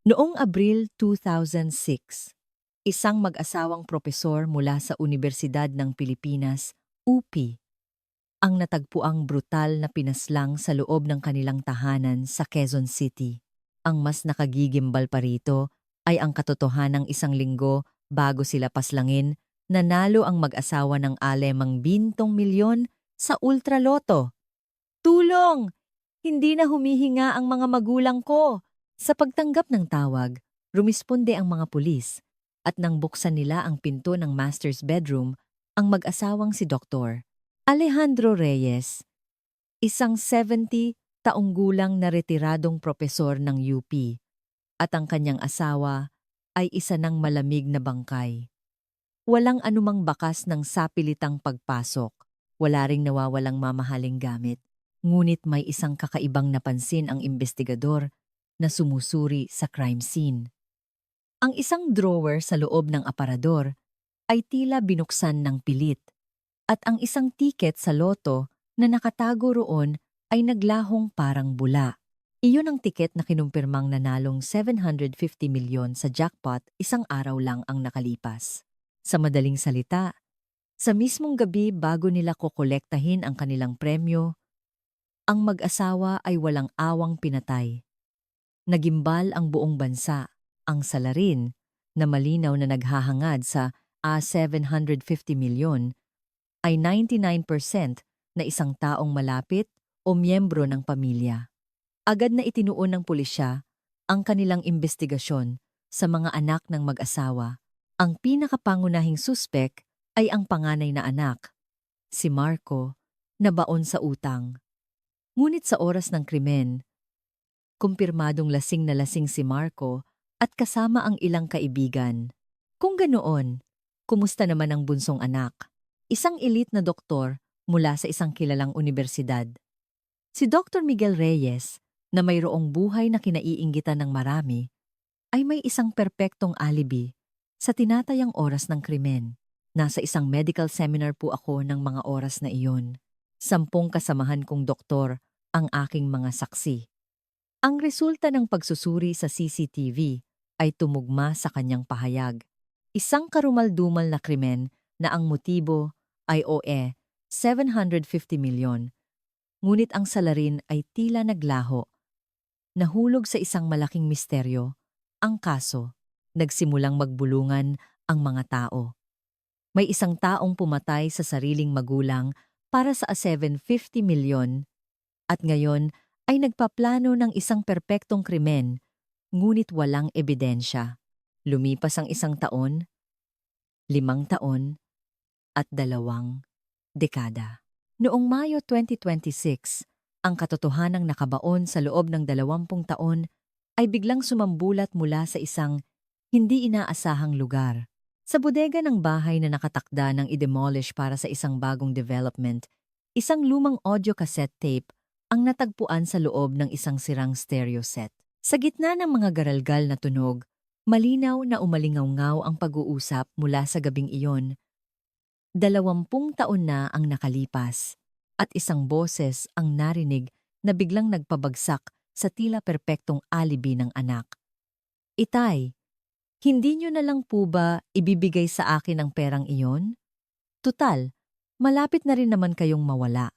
Noong Abril 2006, isang mag-asawang propesor mula sa Universidad ng Pilipinas, UP, ang natagpuang brutal na pinaslang sa loob ng kanilang tahanan sa Quezon City. Ang mas nakagigimbal pa rito ay ang katotohanang isang linggo bago sila paslangin, nanalo ang mag-asawa ng alemang bintong milyon sa Ultraloto. Tulong! Hindi na humihinga ang mga magulang ko. Sa pagtanggap ng tawag, rumisponde ang mga pulis at nang buksan nila ang pinto ng master's bedroom, ang mag-asawang si Dr. Alejandro Reyes, isang 70 taong gulang na retiradong propesor ng UP, at ang kanyang asawa ay isa ng malamig na bangkay. Walang anumang bakas ng sapilitang pagpasok, wala ring nawawalang mamahaling gamit. Ngunit may isang kakaibang napansin ang investigador na sumusuri sa crime scene. Ang isang drawer sa loob ng aparador ay tila binuksan ng pilit at ang isang tiket sa loto na nakatago roon ay naglahong parang bula. Iyon ang tiket na kinumpirmang nanalong 750 milyon sa jackpot isang araw lang ang nakalipas. Sa madaling salita, sa mismong gabi bago nila kokolektahin ang kanilang premyo, ang mag-asawa ay walang awang pinatay. Nagimbal ang buong bansa, ang salarin, na malinaw na naghahangad sa 750 milyon, ay 99% na isang taong malapit o miyembro ng pamilya. Agad na itinuon ng pulisya ang kanilang investigasyon sa mga anak ng mag-asawa. Ang pinakapangunahing suspek ay ang panganay na anak, si Marco, na baon sa utang. Ngunit sa oras ng krimen, kumpirmadong lasing na lasing si Marco at kasama ang ilang kaibigan. Kung ganoon, kumusta naman ang bunsong anak? Isang elite na doktor mula sa isang kilalang unibersidad. Si Dr. Miguel Reyes, na mayroong buhay na kinaiinggitan ng marami, ay may isang perpektong alibi sa tinatayang oras ng krimen. Nasa isang medical seminar po ako ng mga oras na iyon. 10 kasamahan kong doktor ang aking mga saksi. Ang resulta ng pagsusuri sa CCTV ay tumugma sa kanyang pahayag. Isang karumal-dumal na krimen na ang motibo ay 750 milyon. Ngunit ang salarin ay tila naglaho. Nahulog sa isang malaking misteryo. Ang kaso, nagsimulang magbulungan ang mga tao. May isang taong pumatay sa sariling magulang para sa 750 milyon at ngayon ay nagpaplano ng isang perpektong krimen, ngunit walang ebidensya. Lumipas ang 1 taon, 5 taon, at 2 dekada. Noong Mayo 2026, ang katotohanang nakabaon sa loob ng 20 taon ay biglang sumambulat mula sa isang hindi inaasahang lugar. Sa bodega ng bahay na nakatakda ng i-demolish para sa isang bagong development, isang lumang audio cassette tape ang natagpuan sa loob ng isang sirang stereo set. Sa gitna ng mga garalgal na tunog, malinaw na umalingaw-ngaw ang pag-uusap mula sa gabing iyon. 20 taon na ang nakalipas at isang boses ang narinig na biglang nagpabagsak sa tila perpektong alibi ng anak. Itay, hindi nyo na lang po ba ibibigay sa akin ang perang iyon? Tutal, malapit na rin naman kayong mawala.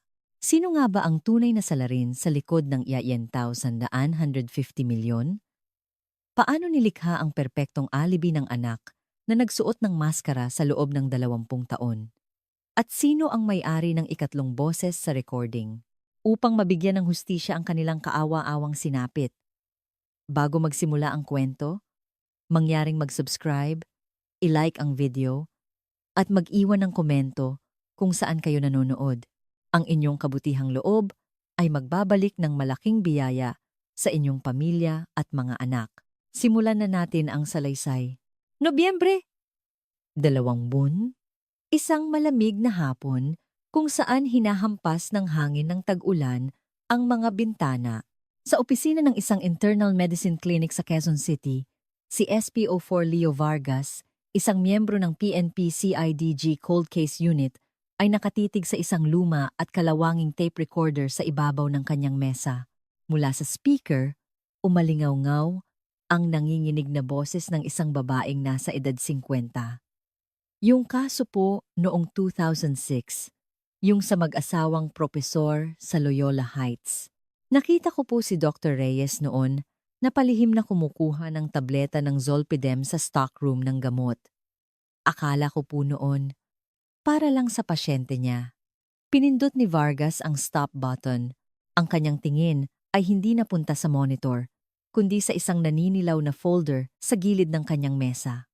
Sino nga ba ang tunay na salarin sa likod ng iayentaw sa 150 milyon? Paano nilikha ang perpektong alibi ng anak na nagsuot ng maskara sa loob ng 20 taon? At sino ang may-ari ng ikatlong boses sa recording? Upang mabigyan ng hustisya ang kanilang kaawa-awang sinapit. Bago magsimula ang kwento, mangyaring mag-subscribe, i-like ang video, at mag-iwan ng komento kung saan kayo nanonood. Ang inyong kabutihang loob ay magbabalik ng malaking biyaya sa inyong pamilya at mga anak. Simulan na natin ang salaysay. Nobyembre, 2 buwan, isang malamig na hapon kung saan hinahampas ng hangin ng tag-ulan ang mga bintana. Sa opisina ng isang internal medicine clinic sa Quezon City, si SPO4 Leo Vargas, isang miyembro ng PNP-CIDG Cold Case Unit, ay nakatitig sa isang luma at kalawanging tape recorder sa ibabaw ng kanyang mesa. Mula sa speaker, umalingaw-ngaw ang nanginginig na boses ng isang babaeng nasa edad 50. Yung kaso po noong 2006, yung sa mag-asawang propesor sa Loyola Heights. Nakita ko po si Dr. Reyes noon na palihim na kumukuha ng tableta ng Zolpidem sa stockroom ng gamot. Akala ko po noon, para lang sa pasyente niya. Pinindot ni Vargas ang stop button. Ang kanyang tingin ay hindi napunta sa monitor, kundi sa isang naninilaw na folder sa gilid ng kanyang mesa.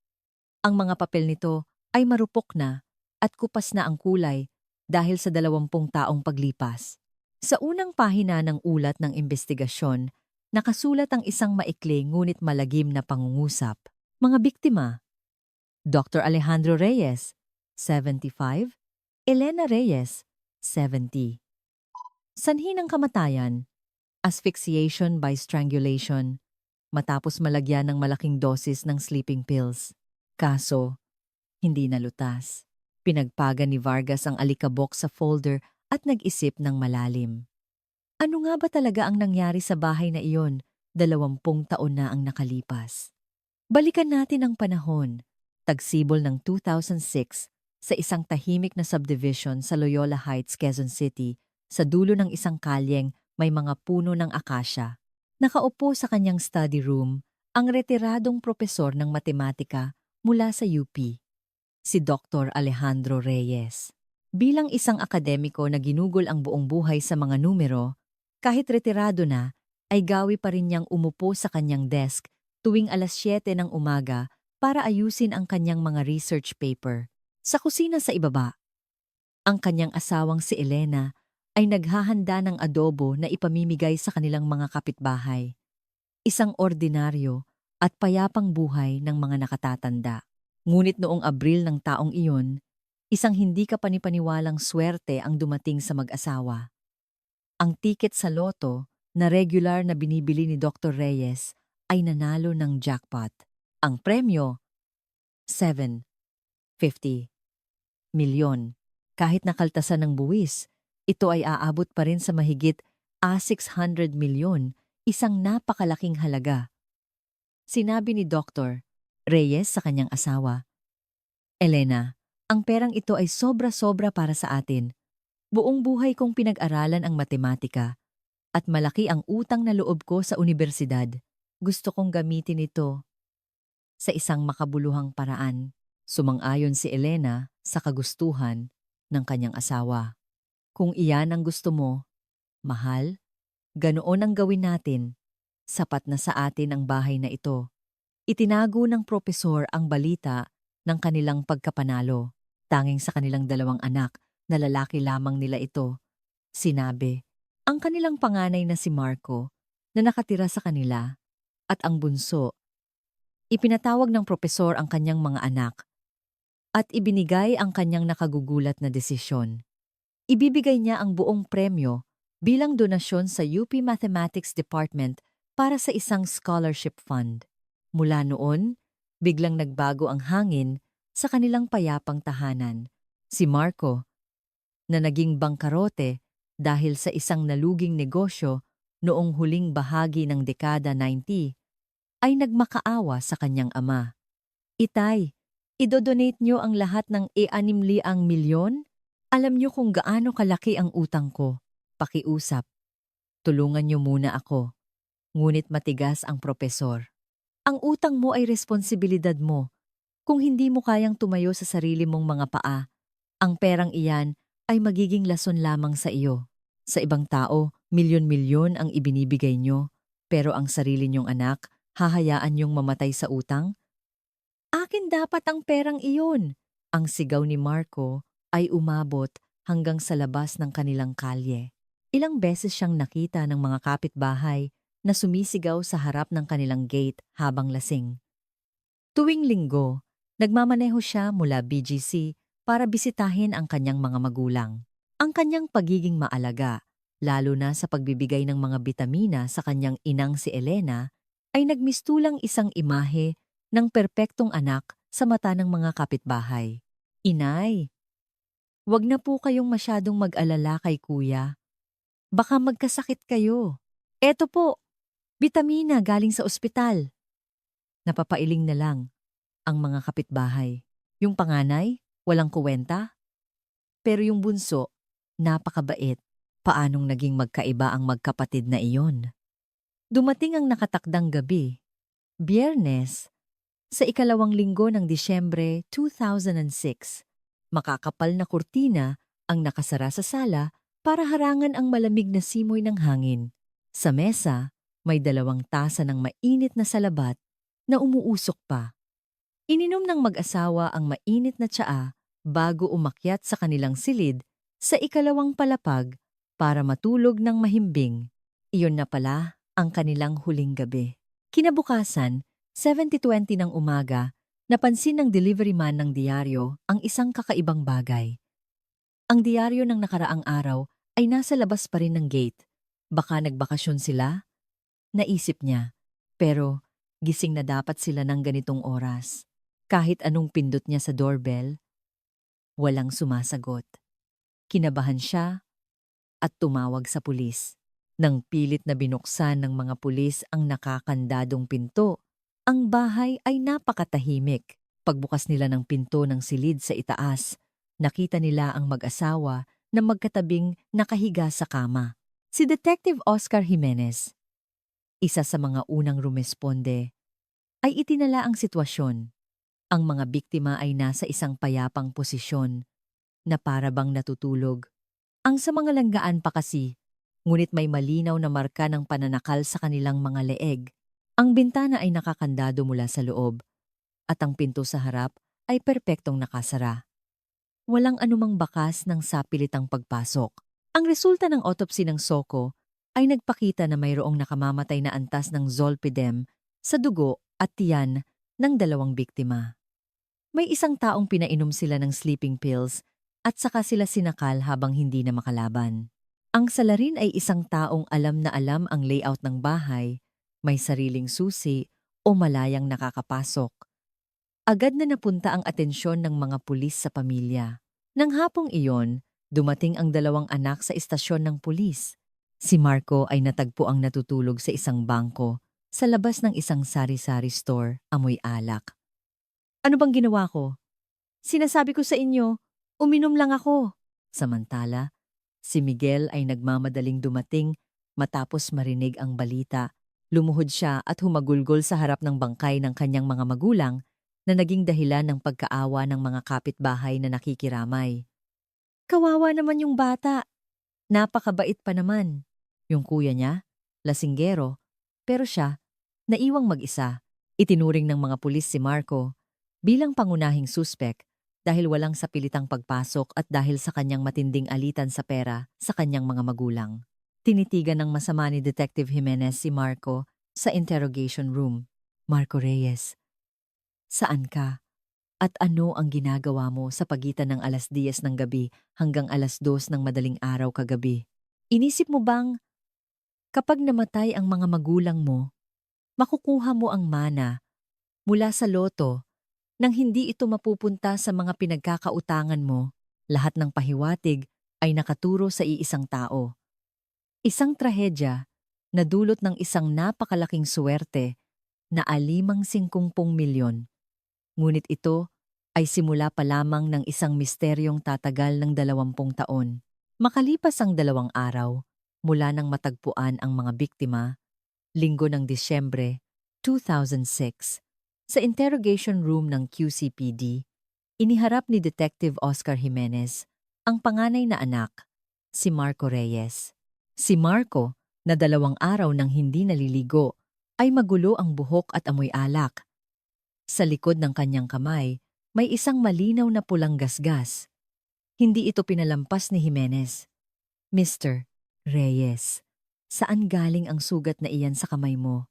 Ang mga papel nito ay marupok na at kupas na ang kulay dahil sa 20 taong paglipas. Sa unang pahina ng ulat ng investigasyon, nakasulat ang isang maikli ngunit malagim na pangungusap. Mga biktima: Dr. Alejandro Reyes, 75, Elena Reyes, 70. Sanhi ng kamatayan: asphyxiation by strangulation, matapos malagyan ng malaking dosis ng sleeping pills. Kaso, hindi nalutas. Pinagpagan ni Vargas ang alikabok sa folder at nag-isip ng malalim. Ano nga ba talaga ang nangyari sa bahay na iyon? 20 taon na ang nakalipas. Balikan natin ang panahon. Tagsibol ng 2006 sa isang tahimik na subdivision sa Loyola Heights, Quezon City, sa dulo ng isang kalyeng may mga puno ng akasya. Nakaupo sa kanyang study room ang retiradong propesor ng matematika mula sa UP, si Dr. Alejandro Reyes. Bilang isang akademiko na ginugol ang buong buhay sa mga numero, kahit retirado na, ay gawi pa rin niyang umupo sa kanyang desk tuwing 7:00 ng umaga para ayusin ang kanyang mga research paper. Sa kusina sa ibaba, ang kanyang asawang si Elena ay naghahanda ng adobo na ipamimigay sa kanilang mga kapitbahay. Isang ordinaryo at payapang buhay ng mga nakatatanda. Ngunit noong Abril ng taong iyon, isang hindi kapanipaniwalang swerte ang dumating sa mag-asawa. Ang tiket sa loto na regular na binibili ni Dr. Reyes ay nanalo ng jackpot. Ang premyo, 750 milyon. Kahit nakaltasan ng buwis, ito ay aabot pa rin sa mahigit 600 milyon, isang napakalaking halaga. Sinabi ni Dr. Reyes sa kanyang asawa, Elena, ang perang ito ay sobra-sobra para sa atin. Buong buhay kong pinag-aralan ang matematika at malaki ang utang na loob ko sa unibersidad. Gusto kong gamitin ito sa isang makabuluhang paraan. Sumang-ayon si Elena sa kagustuhan ng kanyang asawa. Kung iyan ang gusto mo, mahal, ganoon ang gawin natin. Sapat na sa atin ang bahay na ito. Itinago ng propesor ang balita ng kanilang pagkapanalo. Tanging sa kanilang 2 anak na lalaki lamang nila ito. Sinabi, ang kanilang panganay na si Marco na nakatira sa kanila at ang bunso. Ipinatawag ng propesor ang kanyang mga anak at ibinigay ang kanyang nakagugulat na desisyon. Ibibigay niya ang buong premyo bilang donasyon sa UP Mathematics Department para sa isang scholarship fund. Mula noon, biglang nagbago ang hangin sa kanilang payapang tahanan. Si Marco, na naging bangkarote dahil sa isang naluging negosyo noong huling bahagi ng dekada 90, ay nagmakaawa sa kanyang ama. Itay, idodonate niyo ang lahat ng 600 milyon? Alam niyo kung gaano kalaki ang utang ko. Pakiusap. Tulungan niyo muna ako. Ngunit matigas ang propesor. Ang utang mo ay responsibilidad mo. Kung hindi mo kayang tumayo sa sarili mong mga paa, ang perang iyan ay magiging lason lamang sa iyo. Sa ibang tao, milyon-milyon ang ibinibigay niyo, pero ang sarili niyong anak, hahayaan niyong mamatay sa utang? Akin dapat ang perang iyon. Ang sigaw ni Marco ay umabot hanggang sa labas ng kanilang kalye. Ilang beses siyang nakita ng mga kapitbahay na sumisigaw sa harap ng kanilang gate habang lasing. Tuwing linggo, nagmamaneho siya mula BGC para bisitahin ang kanyang mga magulang. Ang kanyang pagiging maalaga, lalo na sa pagbibigay ng mga bitamina sa kanyang inang si Elena, ay nagmistulang isang imahe ng perpektong anak sa mata ng mga kapitbahay. Inay, wag na po kayong masyadong mag-alala kay kuya. Baka magkasakit kayo. Eto po, bitamina galing sa ospital. Napapailing na lang ang mga kapitbahay. Yung panganay, walang kuwenta. Pero yung bunso, napakabait. Paanong naging magkaiba ang magkapatid na iyon? Dumating ang nakatakdang gabi. Biyernes, sa ikalawang linggo ng Disyembre 2006. Makakapal na kurtina ang nakasara sa sala para harangan ang malamig na simoy ng hangin. Sa mesa, may 2 tasa ng mainit na salabat na umuusok pa. Ininom ng mag-asawa ang mainit na tsaa bago umakyat sa kanilang silid sa ikalawang palapag para matulog ng mahimbing. Iyon na pala ang kanilang huling gabi. Kinabukasan, 7:20 ng umaga, napansin ng delivery man ng diaryo ang isang kakaibang bagay. Ang diaryo ng nakaraang araw ay nasa labas pa rin ng gate. Baka nagbakasyon sila? Naisip niya. Pero gising na dapat sila ng ganitong oras. Kahit anong pindot niya sa doorbell, walang sumasagot. Kinabahan siya at tumawag sa pulis. Nang pilit na binuksan ng mga pulis ang nakakandadong pinto, ang bahay ay napakatahimik. Pagbukas nila ng pinto ng silid sa itaas, nakita nila ang mag-asawa na magkatabing nakahiga sa kama. Si Detective Oscar Jimenez, isa sa mga unang rumesponde, ay itinala ang sitwasyon. Ang mga biktima ay nasa isang payapang posisyon na para bang natutulog. Ang sa mga langgaan pa kasi, ngunit may malinaw na marka ng pananakal sa kanilang mga leeg. Ang bintana ay nakakandado mula sa loob at ang pinto sa harap ay perpektong nakasara. Walang anumang bakas ng sapilitang pagpasok. Ang resulta ng autopsy ng Soko ay nagpakita na mayroong nakamamatay na antas ng zolpidem sa dugo at tiyan ng 2 biktima. May isang taong pinainom sila ng sleeping pills at saka sila sinakal habang hindi na makalaban. Ang salarin ay isang taong alam na alam ang layout ng bahay, may sariling susi o malayang nakakapasok. Agad na napunta ang atensyon ng mga pulis sa pamilya. Nang hapong iyon, dumating ang 2 anak sa istasyon ng pulis. Si Marco ay natagpo ang natutulog sa isang bangko sa labas ng isang sari-sari store, amoy alak. Ano bang ginawa ko? Sinasabi ko sa inyo, uminom lang ako. Samantala, si Miguel ay nagmamadaling dumating matapos marinig ang balita. Lumuhod siya at humagulgol sa harap ng bangkay ng kanyang mga magulang na naging dahilan ng pagkaawa ng mga kapitbahay na nakikiramay. Kawawa naman yung bata. Napakabait pa naman. Yung kuya niya, lasinggero, pero siya, naiwang mag-isa. Itinuring ng mga pulis si Marco bilang pangunahing suspek dahil walang sapilitang pagpasok at dahil sa kanyang matinding alitan sa pera sa kanyang mga magulang. Tinitigan ng masama ni Detective Jimenez si Marco sa interrogation room. Marco Reyes, saan ka? At ano ang ginagawa mo sa pagitan ng 10:00 ng gabi hanggang 2:00 ng madaling araw kagabi? Inisip mo bang kapag namatay ang mga magulang mo, makukuha mo ang mana mula sa loto nang hindi ito mapupunta sa mga pinagkakautangan mo? Lahat ng pahiwatig ay nakaturo sa iisang tao. Isang trahedya na dulot ng isang napakalaking suwerte na 50 milyon. Ngunit ito ay simula pa lamang ng isang misteryong tatagal ng 20 taon. Makalipas ang 2 araw mula nang matagpuan ang mga biktima, linggo ng Disyembre 2006, sa interrogation room ng QCPD, iniharap ni Detective Oscar Jimenez ang panganay na anak, si Marco Reyes. Si Marco, na 2 araw nang hindi naliligo, ay magulo ang buhok at amoy alak. Sa likod ng kanyang kamay, may isang malinaw na pulang gasgas. Hindi ito pinalampas ni Jimenez. Mr. Reyes, saan galing ang sugat na iyan sa kamay mo?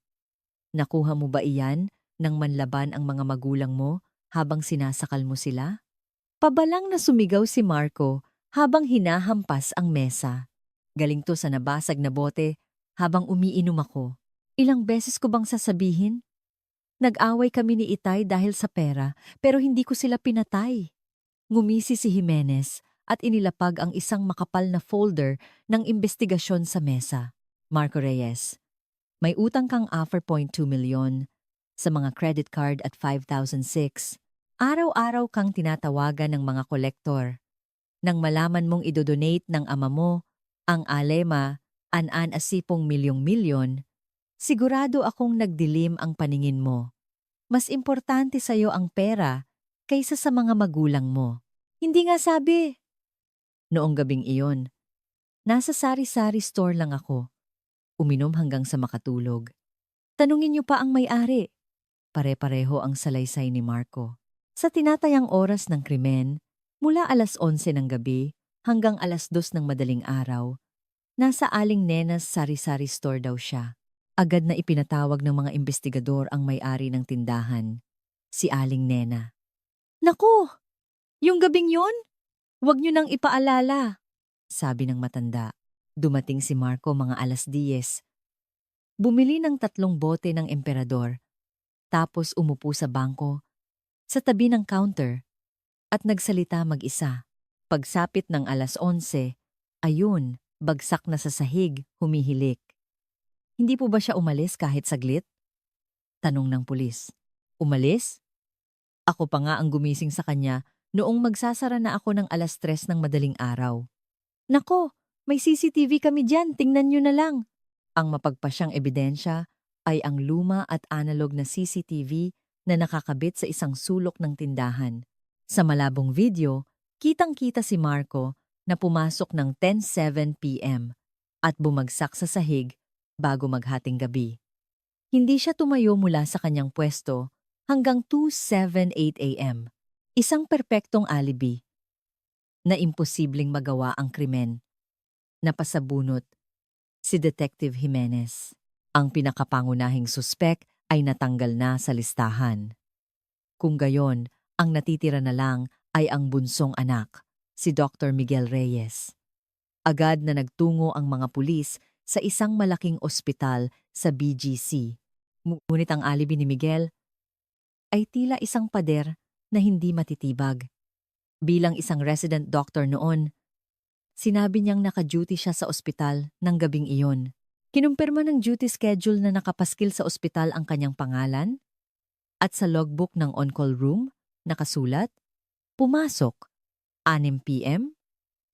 Nakuha mo ba iyan nang manlaban ang mga magulang mo habang sinasakal mo sila? Pabalang na sumigaw si Marco habang hinahampas ang mesa. Galing to sa nabasag na bote habang umiinom ako. Ilang beses ko bang sasabihin? Nag-away kami ni Itay dahil sa pera pero hindi ko sila pinatay. Ngumisi si Jimenez at inilapag ang isang makapal na folder ng investigasyon sa mesa. Marco Reyes, may utang kang 4.2 milyon sa mga credit card at 5,006. Araw-araw kang tinatawagan ng mga kolektor. Nang malaman mong idodonate ng ama mo ang alema, an-an asipong milyong-milyon, sigurado akong nagdilim ang paningin mo. Mas importante sa'yo ang pera kaysa sa mga magulang mo. Hindi nga sabi. Noong gabing iyon, nasa sari-sari store lang ako. Uminom hanggang sa makatulog. Tanungin niyo pa ang may-ari. Pare-pareho ang salaysay ni Marco. Sa tinatayang oras ng krimen, mula alas 11 ng gabi hanggang alas 2 ng madaling araw, nasa Aling Nena's sari-sari store daw siya. Agad na ipinatawag ng mga investigador ang may-ari ng tindahan, si Aling Nena. Naku! Yung gabing yun? Huwag niyo nang ipaalala, sabi ng matanda. Dumating si Marco mga alas 10. Bumili ng 3 bote ng emperador, tapos umupo sa bangko, sa tabi ng counter, at nagsalita mag-isa. Pagsapit ng alas 11, ayun, bagsak na sa sahig, humihilik. Hindi po ba siya umalis kahit saglit? Tanong ng pulis. Umalis? Ako pa nga ang gumising sa kanya noong magsasara na ako ng alas 3 ng madaling araw. Nako, may CCTV kami dyan, tingnan nyo na lang. Ang mapagpasyang ebidensya ay ang luma at analog na CCTV na nakakabit sa isang sulok ng tindahan. Sa malabong video, kitang-kita si Marco na pumasok ng 10:07 p.m. at bumagsak sa sahig bago maghating gabi. Hindi siya tumayo mula sa kanyang pwesto hanggang 2:78 a.m. Isang perpektong alibi na imposibleng magawa ang krimen. Napasabunot si Detective Jimenez. Ang pinakapangunahing suspek ay natanggal na sa listahan. Kung gayon, ang natitira na lang ay ang bunsong anak, si Dr. Miguel Reyes. Agad na nagtungo ang mga pulis sa isang malaking ospital sa BGC. Ngunit ang alibi ni Miguel ay tila isang pader na hindi matitibag. Bilang isang resident doctor noon, sinabi niyang naka-duty siya sa ospital ng gabing iyon. Kinumpirma ng duty schedule na nakapaskil sa ospital ang kanyang pangalan at sa logbook ng on-call room, nakasulat, pumasok, 6 p.m.,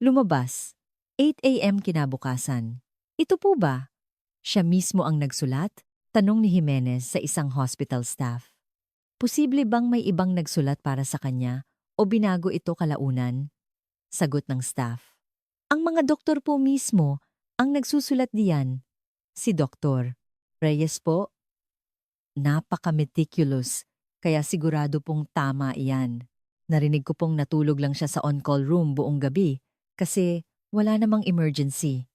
lumabas, 8 a.m. kinabukasan. Ito po ba? Siya mismo ang nagsulat? Tanong ni Jimenez sa isang hospital staff. Posible bang may ibang nagsulat para sa kanya o binago ito kalaunan? Sagot ng staff. Ang mga doktor po mismo ang nagsusulat diyan. Si Dr. Reyes po. Napaka-meticulous, kaya sigurado pong tama iyan. Narinig ko pong natulog lang siya sa on-call room buong gabi kasi wala namang emergency.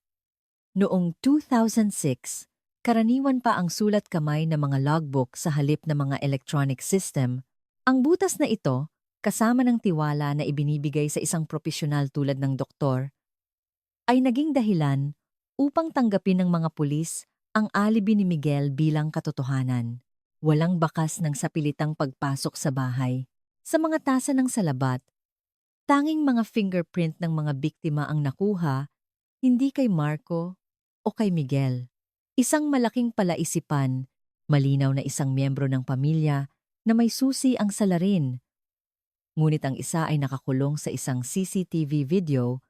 Noong 2006, karaniwan pa ang sulat kamay ng mga logbook sa halip ng mga electronic system. Ang butas na ito, kasama ng tiwala na ibinibigay sa isang propesyonal tulad ng doktor, ay naging dahilan upang tanggapin ng mga pulis ang alibi ni Miguel bilang katotohanan. Walang bakas ng sapilitang pagpasok sa bahay. Sa mga tasa ng salabat, tanging mga fingerprint ng mga biktima ang nakuha, hindi kay Marco o kay Miguel. Isang malaking palaisipan, malinaw na isang miyembro ng pamilya na may susi ang salarin. Ngunit ang isa ay nakakulong sa isang CCTV video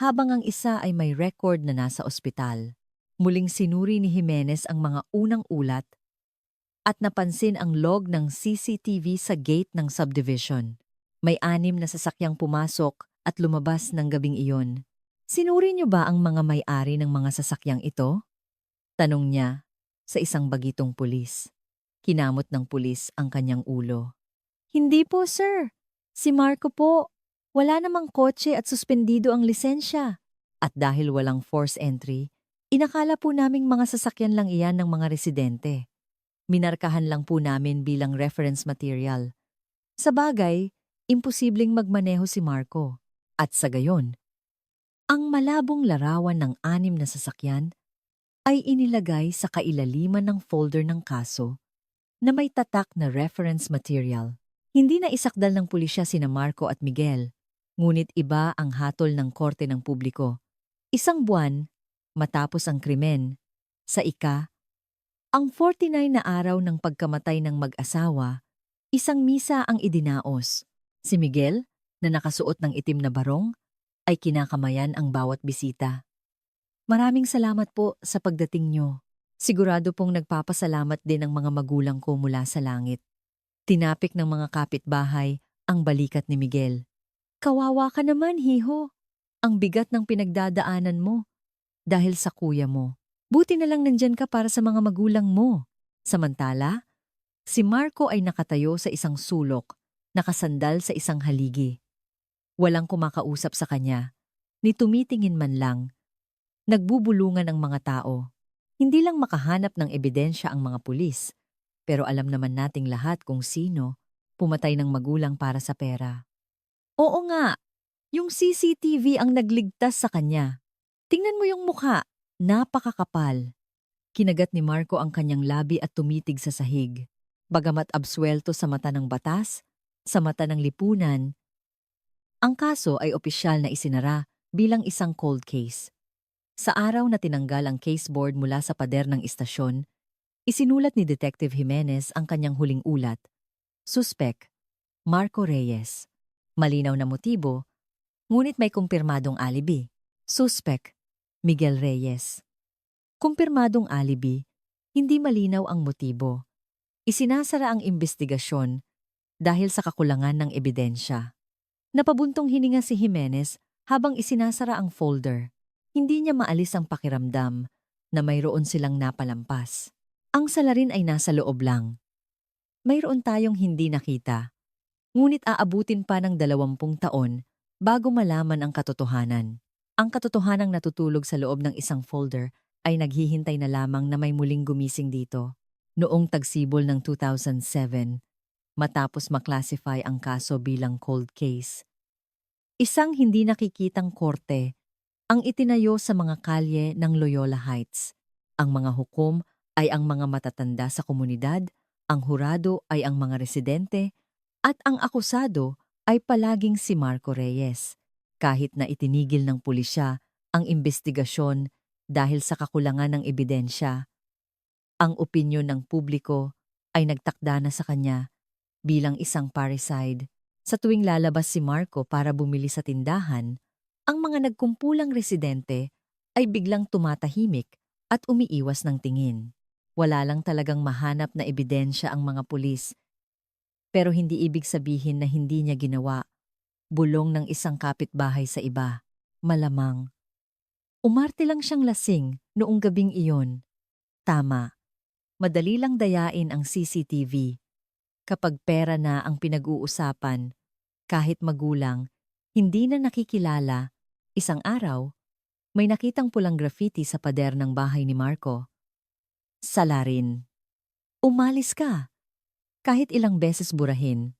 habang ang isa ay may record na nasa ospital. Muling sinuri ni Jimenez ang mga unang ulat at napansin ang log ng CCTV sa gate ng subdivision. May 6 na sasakyang pumasok at lumabas ng gabing iyon. Sinuri niyo ba ang mga may-ari ng mga sasakyang ito? Tanong niya sa isang bagitong pulis. Kinamot ng pulis ang kanyang ulo. Hindi po, sir. Si Marco po. Wala namang kotse at suspendido ang lisensya. At dahil walang force entry, inakala po naming mga sasakyan lang iyan ng mga residente. Minarkahan lang po namin bilang reference material. Sa bagay, imposibleng magmaneho si Marco. At sa gayon, ang malabong larawan ng 6 na sasakyan ay inilagay sa kailaliman ng folder ng kaso na may tatak na reference material. Hindi na isakdal ng pulisya sina Marco at Miguel, ngunit iba ang hatol ng korte ng publiko. 1 buwan matapos ang krimen, sa Ang 49 na araw ng pagkamatay ng mag-asawa, isang misa ang idinaos. Si Miguel, na nakasuot ng itim na barong, ay kinakamayan ang bawat bisita. Maraming salamat po sa pagdating nyo. Sigurado pong nagpapasalamat din ang mga magulang ko mula sa langit. Tinapik ng mga kapitbahay ang balikat ni Miguel. Kawawa ka naman, hiho. Ang bigat ng pinagdadaanan mo dahil sa kuya mo. Buti na lang nandyan ka para sa mga magulang mo. Samantala, si Marco ay nakatayo sa isang sulok, nakasandal sa isang haligi. Walang kumakausap sa kanya, ni tumitingin man lang. Nagbubulungan ang mga tao. Hindi lang makahanap ng ebidensya ang mga pulis, pero alam naman nating lahat kung sino pumatay ng magulang para sa pera. Oo nga, yung CCTV ang nagligtas sa kanya. Tingnan mo yung mukha, napakakapal. Kinagat ni Marco ang kanyang labi at tumitig sa sahig. Bagamat absuelto sa mata ng batas, sa mata ng lipunan, ang kaso ay opisyal na isinara bilang isang cold case. Sa araw na tinanggal ang case board mula sa pader ng istasyon, isinulat ni Detective Jimenez ang kanyang huling ulat. Suspek, Marco Reyes. Malinaw na motibo, ngunit may kumpirmadong alibi. Suspek, Miguel Reyes. Kumpirmadong alibi, hindi malinaw ang motibo. Isinasara ang investigasyon dahil sa kakulangan ng ebidensya. Napabuntong hininga si Jimenez habang isinasara ang folder. Hindi niya maalis ang pakiramdam na mayroon silang napalampas. Ang salarin ay nasa loob lang. Mayroon tayong hindi nakita, ngunit aabutin pa ng 20 taon bago malaman ang katotohanan. Ang katotohanang natutulog sa loob ng isang folder ay naghihintay na lamang na may muling gumising dito. Noong tagsibol ng 2007, matapos maklasify ang kaso bilang cold case. Isang hindi nakikitang korte ang itinayo sa mga kalye ng Loyola Heights. Ang mga hukom ay ang mga matatanda sa komunidad, ang hurado ay ang mga residente, at ang akusado ay palaging si Marco Reyes. Kahit na itinigil ng pulisya ang investigasyon dahil sa kakulangan ng ebidensya, ang opinyon ng publiko ay nagtakda na sa kanya bilang isang parricide. Sa tuwing lalabas si Marco para bumili sa tindahan, ang mga nagkumpulang residente ay biglang tumatahimik at umiiwas ng tingin. Wala lang talagang mahanap na ebidensya ang mga pulis, pero hindi ibig sabihin na hindi niya ginawa. Bulong ng isang kapitbahay sa iba. Malamang. Umarte lang siyang lasing noong gabing iyon. Tama. Madali lang dayain ang CCTV. Kapag pera na ang pinag-uusapan, kahit magulang, hindi na nakikilala, isang araw, may nakitang pulang graffiti sa pader ng bahay ni Marco. Salarin. Umalis ka. Kahit ilang beses burahin,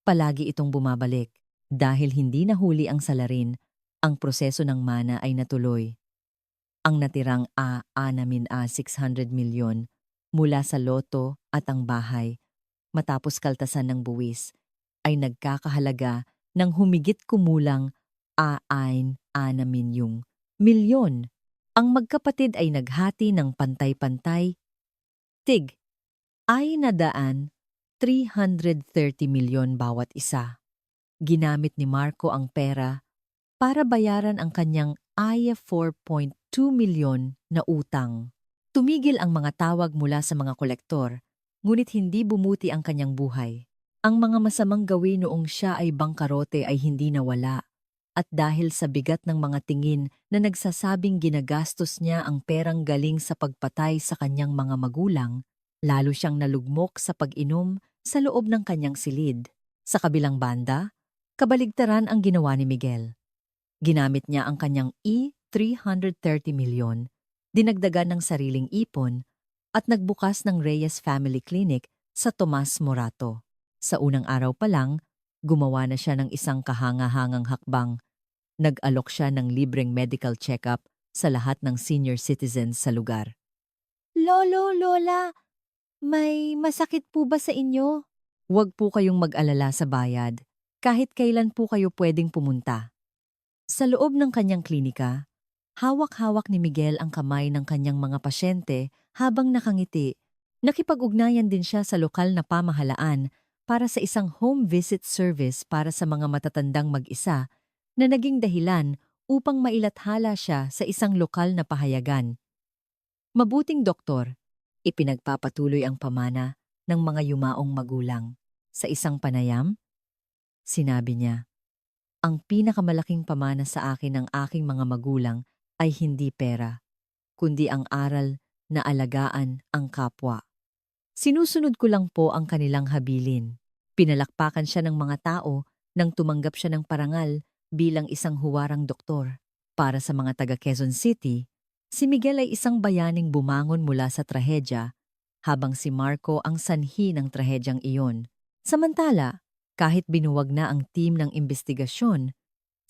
palagi itong bumabalik. Dahil hindi nahuli ang salarin, ang proseso ng mana ay natuloy. Ang natirang 600 milyon mula sa loto at ang bahay, matapos kaltasan ng buwis, ay nagkakahalaga ng humigit kumulang 6 milyon. Ang magkapatid ay naghati ng pantay-pantay. Tig, ay nadaan 330 milyon bawat isa. Ginamit ni Marco ang pera para bayaran ang kanyang 4.2 milyon na utang. Tumigil ang mga tawag mula sa mga kolektor, ngunit hindi bumuti ang kanyang buhay. Ang mga masamang gawin noong siya ay bangkarote ay hindi nawala, at dahil sa bigat ng mga tingin na nagsasabing ginagastos niya ang perang galing sa pagpatay sa kanyang mga magulang, lalo siyang nalugmok sa pag-inom sa loob ng kanyang silid. Sa kabilang banda, kabaligtaran ang ginawa ni Miguel. Ginamit niya ang kanyang 330 milyon, dinagdagan ng sariling ipon, at nagbukas ng Reyes Family Clinic sa Tomas Morato. Sa unang araw pa lang, gumawa na siya ng isang kahanga-hangang hakbang. Nag-alok siya ng libreng medical check-up sa lahat ng senior citizens sa lugar. Lolo, Lola, may masakit po ba sa inyo? Huwag po kayong mag-alala sa bayad. Kahit kailan po kayo pwedeng pumunta. Sa loob ng kanyang klinika, Hawak-hawak ni Miguel ang kamay ng kanyang mga pasyente habang nakangiti. Nakipag-ugnayan din siya sa lokal na pamahalaan para sa isang home visit service para sa mga matatandang mag-isa na naging dahilan upang mailathala siya sa isang lokal na pahayagan. Mabuting doktor, ipinagpapatuloy ang pamana ng mga yumaong magulang. Sa isang panayam, sinabi niya, ang pinakamalaking pamana sa akin ng aking mga magulang ay hindi pera, kundi ang aral na alagaan ang kapwa. Sinusunod ko lang po ang kanilang habilin. Pinalakpakan siya ng mga tao nang tumanggap siya ng parangal bilang isang huwarang doktor. Para sa mga taga Quezon City, si Miguel ay isang bayaning bumangon mula sa trahedya, habang si Marco ang sanhi ng trahedyang iyon. Samantala, kahit binuwag na ang team ng investigasyon,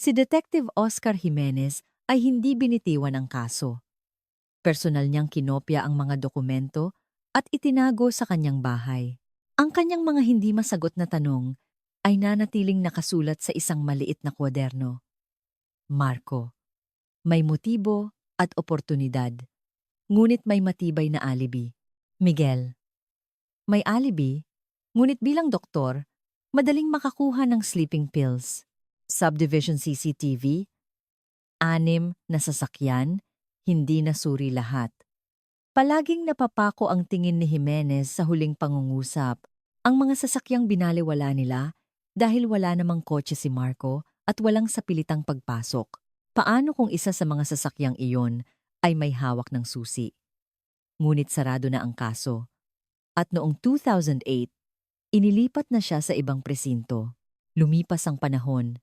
si Detective Oscar Jimenez ay hindi binitiwan ang kaso. Personal niyang kinopya ang mga dokumento at itinago sa kanyang bahay. Ang kanyang mga hindi masagot na tanong ay nanatiling nakasulat sa isang maliit na kwaderno. Marco, may motibo at oportunidad, ngunit may matibay na alibi. Miguel, may alibi, ngunit bilang doktor, madaling makakuha ng sleeping pills. Subdivision CCTV, 6 na sasakyan, hindi nasuri lahat. Palaging napapako ang tingin ni Jimenez sa huling pangungusap. Ang mga sasakyang binaliwala nila dahil wala namang kotse si Marco at walang sapilitang pagpasok. Paano kung isa sa mga sasakyang iyon ay may hawak ng susi? Ngunit sarado na ang kaso. At noong 2008, inilipat na siya sa ibang presinto. Lumipas ang panahon.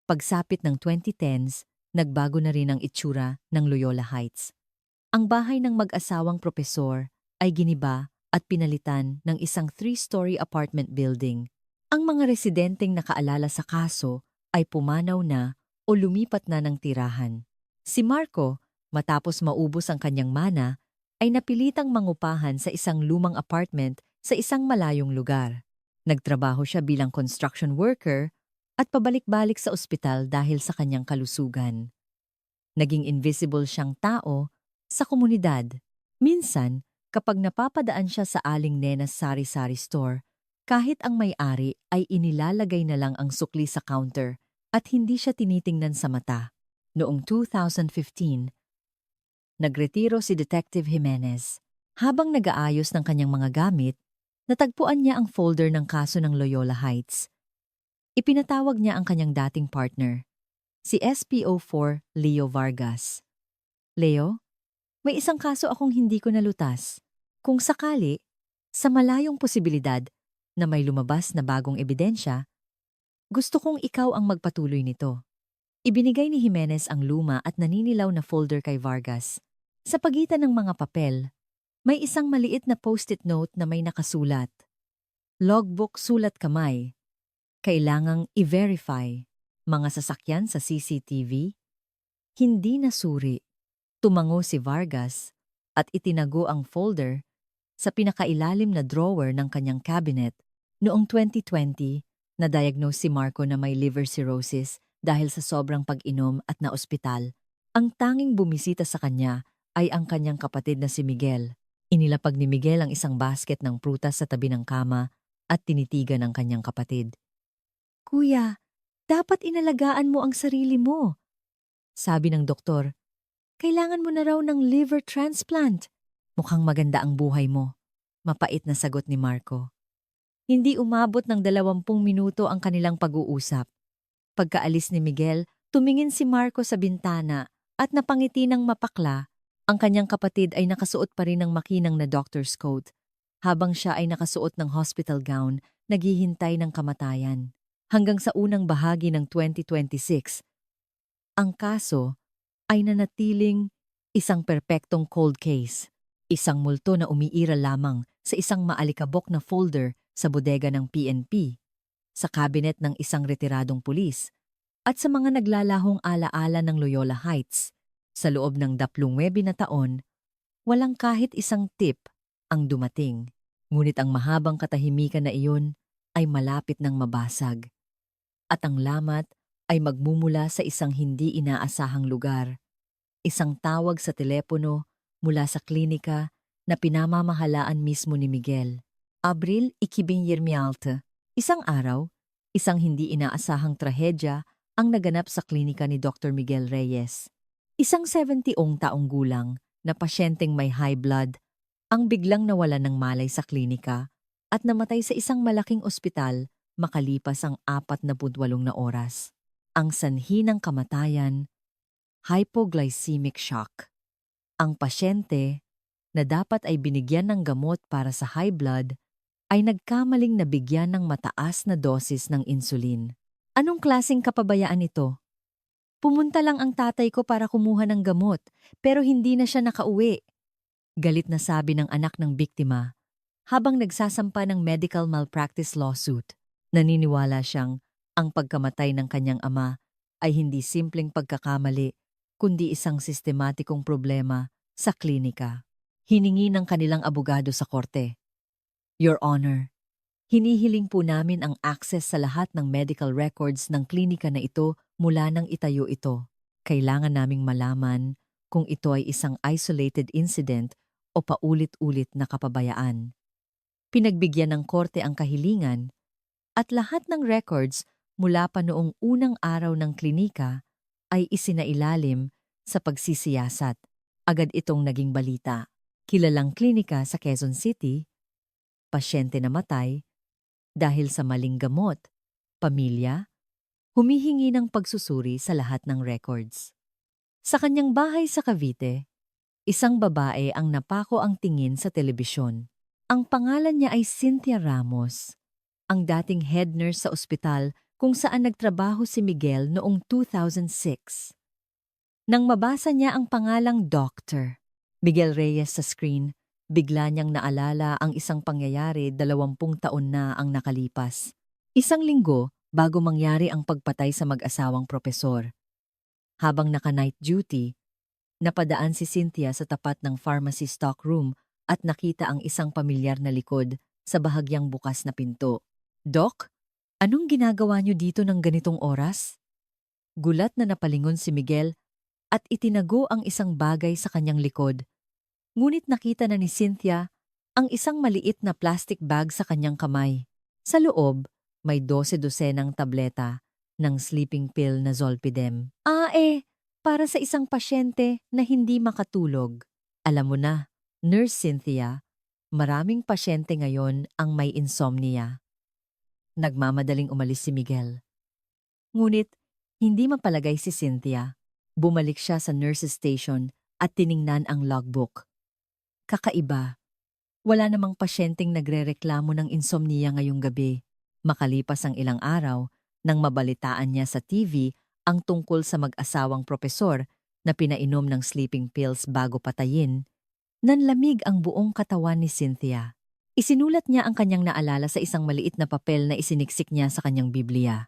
Pagsapit ng 2010s, nagbago na rin ang itsura ng Loyola Heights. Ang bahay ng mag-asawang propesor ay giniba at pinalitan ng isang 3-story apartment building. Ang mga residenteng nakaalala sa kaso ay pumanaw na o lumipat na ng tirahan. Si Marco, matapos maubos ang kanyang mana, ay napilitang mangupahan sa isang lumang apartment sa isang malayong lugar. Nagtrabaho siya bilang construction worker at pabalik-balik sa ospital dahil sa kanyang kalusugan. Naging invisible siyang tao sa komunidad. Minsan, kapag napapadaan siya sa Aling Nena's sari-sari store, kahit ang may-ari ay inilalagay na lang ang sukli sa counter at hindi siya tinitingnan sa mata. Noong 2015, nagretiro si Detective Jimenez. Habang nag-aayos ng kanyang mga gamit, natagpuan niya ang folder ng kaso ng Loyola Heights. Ipinatawag niya ang kanyang dating partner, si SPO4 Leo Vargas. Leo, may isang kaso akong hindi ko nalutas. Kung sakali, sa malayong posibilidad na may lumabas na bagong ebidensya, gusto kong ikaw ang magpatuloy nito. Ibinigay ni Jimenez ang luma at naninilaw na folder kay Vargas. Sa pagitan ng mga papel, may isang maliit na post-it note na may nakasulat. Logbook sulat kamay. Kailangang i-verify. Mga sasakyan sa CCTV? Hindi nasuri. Tumango si Vargas at itinago ang folder sa pinakailalim na drawer ng kanyang cabinet. Noong 2020, na-diagnose si Marco na may liver cirrhosis dahil sa sobrang pag-inom at naospital. Ang tanging bumisita sa kanya ay ang kanyang kapatid na si Miguel. Inilapag ni Miguel ang isang basket ng prutas sa tabi ng kama at tinitigan ang kanyang kapatid. Kuya, dapat inalagaan mo ang sarili mo. Sabi ng doktor, kailangan mo na raw ng liver transplant. Mukhang maganda ang buhay mo. Mapait na sagot ni Marco. Hindi umabot ng 20 minuto ang kanilang pag-uusap. Pagkaalis ni Miguel, tumingin si Marco sa bintana at napangiti ng mapakla. Ang kanyang kapatid ay nakasuot pa rin ng makinang na doctor's coat, habang siya ay nakasuot ng hospital gown, naghihintay ng kamatayan. Hanggang sa unang bahagi ng 2026, ang kaso ay nanatiling isang perpektong cold case, isang multo na umiiral lamang sa isang maalikabok na folder sa bodega ng PNP, sa kabinet ng isang retiradong pulis, at sa mga naglalahong alaala ng Loyola Heights. Sa loob ng 29 na taon, walang kahit isang tip ang dumating, ngunit ang mahabang katahimikan na iyon ay malapit ng mabasag. At ang lamat ay magmumula sa isang hindi inaasahang lugar, isang tawag sa telepono mula sa klinika na pinamamahalaan mismo ni Miguel. Abril 2020, isang araw, isang hindi inaasahang trahedya ang naganap sa klinika ni Dr. Miguel Reyes. Isang 70 taong gulang na pasyenteng may high blood ang biglang nawalan ng malay sa klinika at namatay sa isang malaking ospital makalipas ang 48 na oras. Ang sanhi ng kamatayan, hypoglycemic shock. Ang pasyente, na dapat ay binigyan ng gamot para sa high blood, ay nagkamaling nabigyan ng mataas na dosis ng insulin. Anong klaseng kapabayaan ito? Pumunta lang ang tatay ko para kumuha ng gamot, pero hindi na siya nakauwi. Galit na sabi ng anak ng biktima, habang nagsasampa ng medical malpractice lawsuit. Naniniwala siyang ang pagkamatay ng kanyang ama ay hindi simpleng pagkakamali, kundi isang sistematikong problema sa klinika. Hiningi ng kanilang abogado sa korte. Your Honor, hinihiling po namin ang access sa lahat ng medical records ng klinika na ito mula nang itayo ito. Kailangan naming malaman kung ito ay isang isolated incident o paulit-ulit na kapabayaan. Pinagbigyan ng korte ang kahilingan at lahat ng records mula pa noong unang araw ng klinika ay isinailalim sa pagsisiyasat. Agad itong naging balita. Kilalang klinika sa Quezon City, pasyente na matay dahil sa maling gamot, pamilya, humihingi ng pagsusuri sa lahat ng records. Sa kanyang bahay sa Cavite, isang babae ang napako ang tingin sa telebisyon. Ang pangalan niya ay Cynthia Ramos, ang dating head nurse sa ospital kung saan nagtrabaho si Miguel noong 2006. Nang mabasa niya ang pangalang Dr. Miguel Reyes sa screen, bigla niyang naalala ang isang pangyayari 20 taon na ang nakalipas. Isang linggo bago mangyari ang pagpatay sa mag-asawang propesor. Habang naka-night duty, napadaan si Cynthia sa tapat ng pharmacy stock room at nakita ang isang pamilyar na likod sa bahagyang bukas na pinto. Doc, anong ginagawa niyo dito ng ganitong oras? Gulat na napalingon si Miguel at itinago ang isang bagay sa kanyang likod. Ngunit nakita na ni Cynthia ang isang maliit na plastic bag sa kanyang kamay. Sa loob, may 12 tableta ng sleeping pill na Zolpidem. Para sa isang pasyente na hindi makatulog. Alam mo na, Nurse Cynthia, maraming pasyente ngayon ang may insomnia. Nagmamadaling umalis si Miguel. Ngunit, hindi mapalagay si Cynthia. Bumalik siya sa nurse's station at tiningnan ang logbook. Kakaiba. Wala namang pasyenteng nagrereklamo ng insomnia ngayong gabi. Makalipas ang ilang araw, nang mabalitaan niya sa TV ang tungkol sa mag-asawang propesor na pinainom ng sleeping pills bago patayin, nanlamig ang buong katawan ni Cynthia. Isinulat niya ang kanyang naalala sa isang maliit na papel na isiniksik niya sa kanyang Biblia.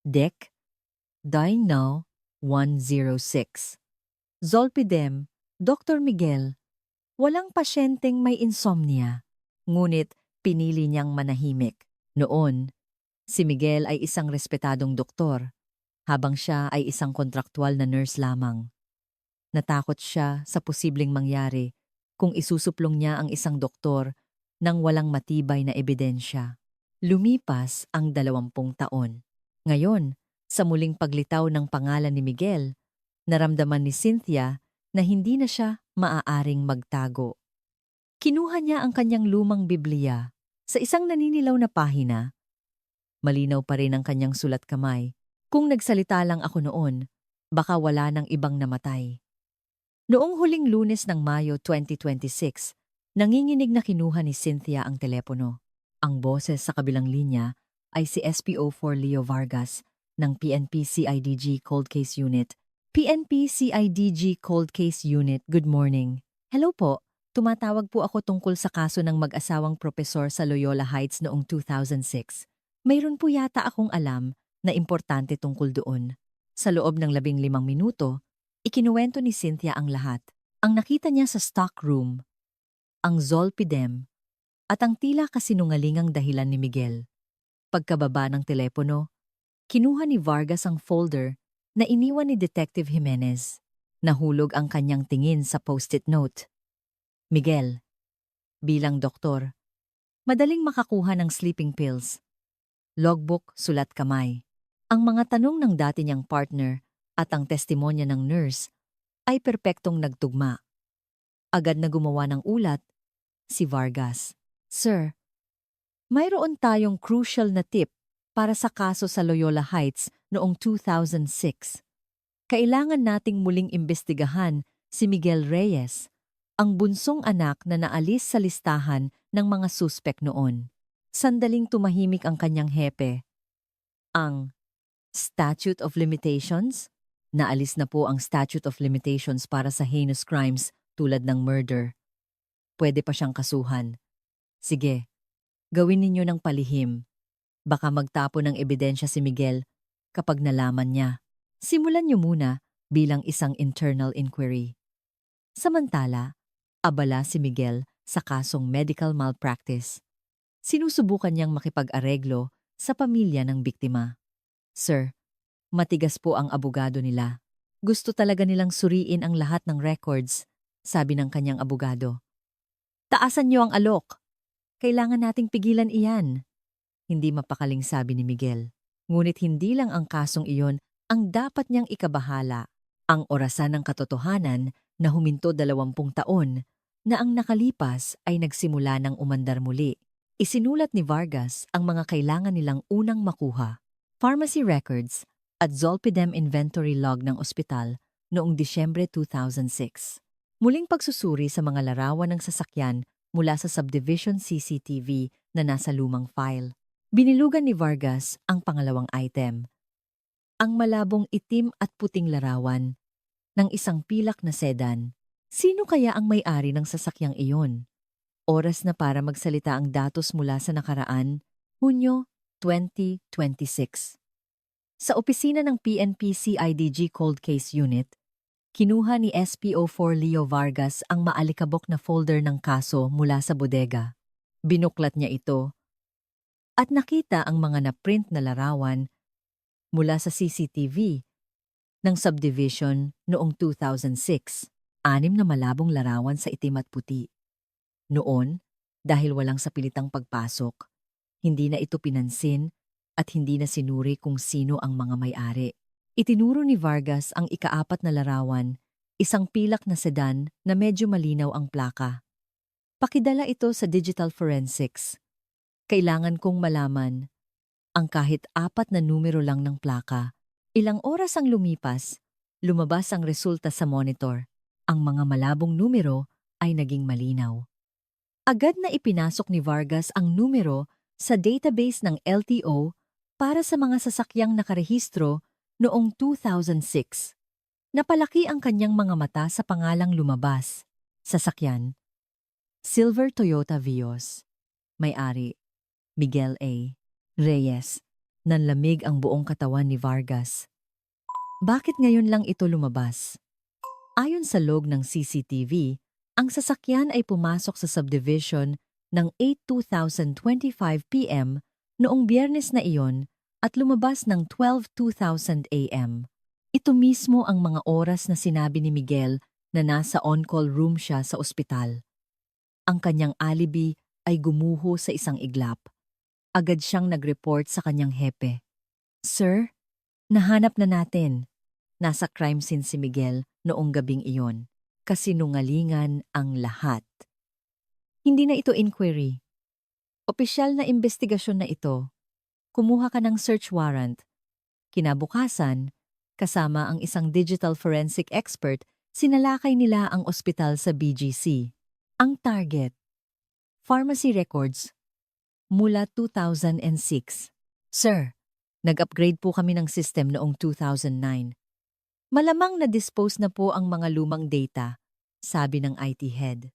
Dec. Die now. 106. Zolpidem, Dr. Miguel. Walang pasyenteng may insomnia, ngunit pinili niyang manahimik. Noon, si Miguel ay isang respetadong doktor, habang siya ay isang kontraktual na nurse lamang. Natakot siya sa posibleng mangyari kung isusuplong niya ang isang doktor nang walang matibay na ebidensya. Lumipas ang 20 taon. Ngayon, sa muling paglitaw ng pangalan ni Miguel, naramdaman ni Cynthia na hindi na siya maaaring magtago. Kinuha niya ang kanyang lumang Biblia. Sa isang naninilaw na pahina, malinaw pa rin ang kanyang sulat kamay. Kung nagsalita lang ako noon, baka wala nang ibang namatay. Noong huling Lunes ng Mayo 2026, nanginginig na kinuha ni Cynthia ang telepono. Ang boses sa kabilang linya ay si SPO4 Leo Vargas ng PNP CIDG Cold Case Unit. PNP CIDG Cold Case Unit, good morning. Hello po, tumatawag po ako tungkol sa kaso ng mag-asawang propesor sa Loyola Heights noong 2006. Mayroon po yata akong alam na importante tungkol doon. Sa loob ng 15 minuto, ikinuwento ni Cynthia ang lahat. Ang nakita niya sa stock room, ang Zolpidem, at ang tila kasinungalingang dahilan ni Miguel. Pagkababa ng telepono, kinuha ni Vargas ang folder na iniwan ni Detective Jimenez. Nahulog ang kanyang tingin sa post-it note. Miguel, bilang doktor, madaling makakuha ng sleeping pills. Logbook, sulat kamay. Ang mga tanong ng dati niyang partner at ang testimonya ng nurse ay perpektong nagtugma. Agad na gumawa ng ulat si Vargas. Sir, mayroon tayong crucial na tip para sa kaso sa Loyola Heights noong 2006. Kailangan nating muling imbestigahan si Miguel Reyes, ang bunsong anak na naalis sa listahan ng mga suspek noon. Sandaling tumahimik ang kanyang hepe. Ang Statute of Limitations? Naalis na po ang Statute of Limitations para sa heinous crimes tulad ng murder. Pwede pa siyang kasuhan. Sige, gawin ninyo ng palihim. Baka magtapo ng ebidensya si Miguel kapag nalaman niya. Simulan niyo muna bilang isang internal inquiry. Samantala, abala si Miguel sa kasong medical malpractice. Sinusubukan niyang makipag-areglo sa pamilya ng biktima. Sir, matigas po ang abogado nila. Gusto talaga nilang suriin ang lahat ng records, sabi ng kanyang abogado. Taasan niyo ang alok. Kailangan nating pigilan iyan. Hindi mapakaling sabi ni Miguel. Ngunit hindi lang ang kasong iyon ang dapat niyang ikabahala. Ang orasan ng katotohanan na huminto 20 taon na ang nakalipas ay nagsimula ng umandar muli. Isinulat ni Vargas ang mga kailangan nilang unang makuha. Pharmacy records at Zolpidem inventory log ng ospital noong Disyembre 2006. Muling pagsusuri sa mga larawan ng sasakyan mula sa subdivision CCTV na nasa lumang file. Binilugan ni Vargas ang pangalawang item. Ang malabong itim at puting larawan ng isang pilak na sedan. Sino kaya ang may-ari ng sasakyang iyon? Oras na para magsalita ang datos mula sa nakaraan, Hunyo 2026. Sa opisina ng PNP CIDG Cold Case Unit, kinuha ni SPO4 Leo Vargas ang maalikabok na folder ng kaso mula sa bodega. Binuklat niya ito at nakita ang mga na-print na larawan mula sa CCTV ng subdivision noong 2006. 6 na malabong larawan sa itim at puti. Noon, dahil walang sapilitang pagpasok, hindi na ito pinansin at hindi na sinuri kung sino ang mga may-ari. Itinuro ni Vargas ang ika-4 na larawan, isang pilak na sedan na medyo malinaw ang plaka. Pakidala ito sa digital forensics. Kailangan kong malaman ang kahit 4 na numero lang ng plaka. Ilang oras ang lumipas, lumabas ang resulta sa monitor. Ang mga malabong numero ay naging malinaw. Agad na ipinasok ni Vargas ang numero sa database ng LTO para sa mga sasakyang nakarehistro noong 2006. Napalaki ang kanyang mga mata sa pangalang lumabas. Sasakyan, Silver Toyota Vios. May-ari, Miguel A. Reyes. Nanlamig ang buong katawan ni Vargas. Bakit ngayon lang ito lumabas? Ayon sa log ng CCTV, ang sasakyan ay pumasok sa subdivision ng 8:2025 p.m. noong Biyernes na iyon at lumabas ng 12:2000 a.m. Ito mismo ang mga oras na sinabi ni Miguel na nasa on-call room siya sa ospital. Ang kanyang alibi ay gumuho sa isang iglap. Agad siyang nag-report sa kanyang hepe. Sir, nahanap na natin. Nasa crime scene si Miguel noong gabing iyon. Kasinungalingan ang lahat. Hindi na ito inquiry. Opisyal na investigasyon na ito. Kumuha ka ng search warrant. Kinabukasan, kasama ang isang digital forensic expert, sinalakay nila ang ospital sa BGC. Ang target, pharmacy records, mula 2006. Sir, nag-upgrade po kami ng system noong 2009. Malamang na-dispose na po ang mga lumang data, sabi ng IT head.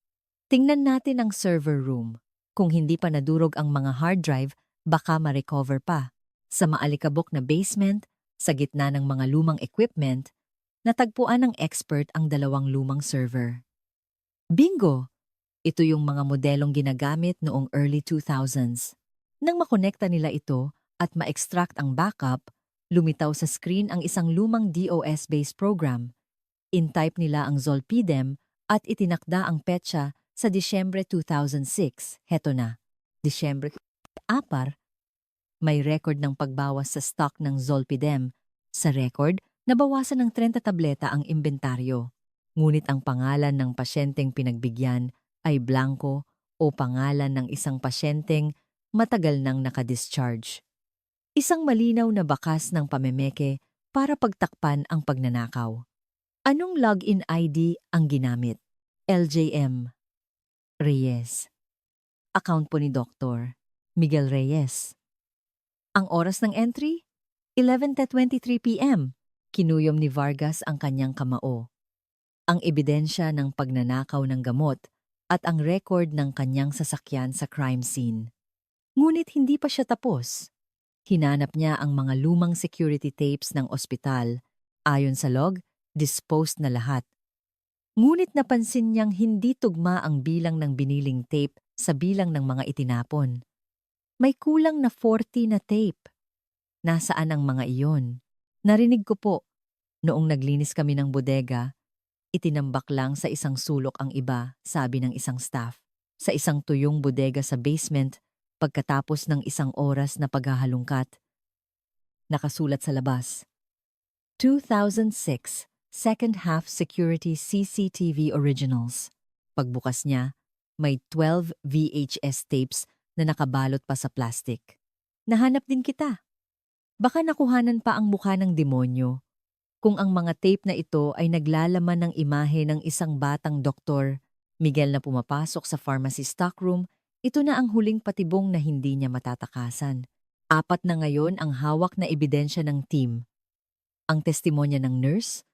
Tingnan natin ang server room. Kung hindi pa nadurog ang mga hard drive, baka ma-recover pa. Sa maalikabok na basement, sa gitna ng mga lumang equipment, natagpuan ng expert ang 2 lumang server. Bingo! Ito yung mga modelong ginagamit noong early 2000s. Nang makonekta nila ito at ma-extract ang backup, lumitaw sa screen ang isang lumang DOS-based program. In-type nila ang Zolpidem at itinakda ang petsa sa Disyembre 2006. Heto na, Disyembre 4, may record ng pagbawas sa stock ng Zolpidem. Sa record, nabawasan ng 30 tableta ang imbentaryo. Ngunit ang pangalan ng pasyenteng pinagbigyan ay blanco o pangalan ng isang pasyenteng matagal nang nakadischarge. Isang malinaw na bakas ng pamemeke para pagtakpan ang pagnanakaw. Anong login ID ang ginamit? LJM Reyes. Account po ni Dr. Miguel Reyes. Ang oras ng entry? 11:23 p.m. Kinuyom ni Vargas ang kanyang kamao. Ang ebidensya ng pagnanakaw ng gamot at ang record ng kanyang sasakyan sa crime scene. Ngunit hindi pa siya tapos. Hinanap niya ang mga lumang security tapes ng ospital. Ayon sa log, disposed na lahat. Ngunit napansin niyang hindi tugma ang bilang ng biniling tape sa bilang ng mga itinapon. May kulang na 40 na tape. Nasaan ang mga iyon? Narinig ko po, noong naglinis kami ng bodega, itinambak lang sa isang sulok ang iba, sabi ng isang staff. Sa isang tuyong bodega sa basement, pagkatapos ng isang oras na paghahalungkat. Nakasulat sa labas. 2006 Second Half Security CCTV Originals. Pagbukas niya, may 12 VHS tapes na nakabalot pa sa plastic. Nahanap din kita. Baka nakuhanan pa ang mukha ng demonyo. Kung ang mga tape na ito ay naglalaman ng imahe ng isang batang doktor, Miguel na pumapasok sa pharmacy stockroom, ito na ang huling patibong na hindi niya matatakasan. 4 na ngayon ang hawak na ebidensya ng team. Ang testimonya ng nurse,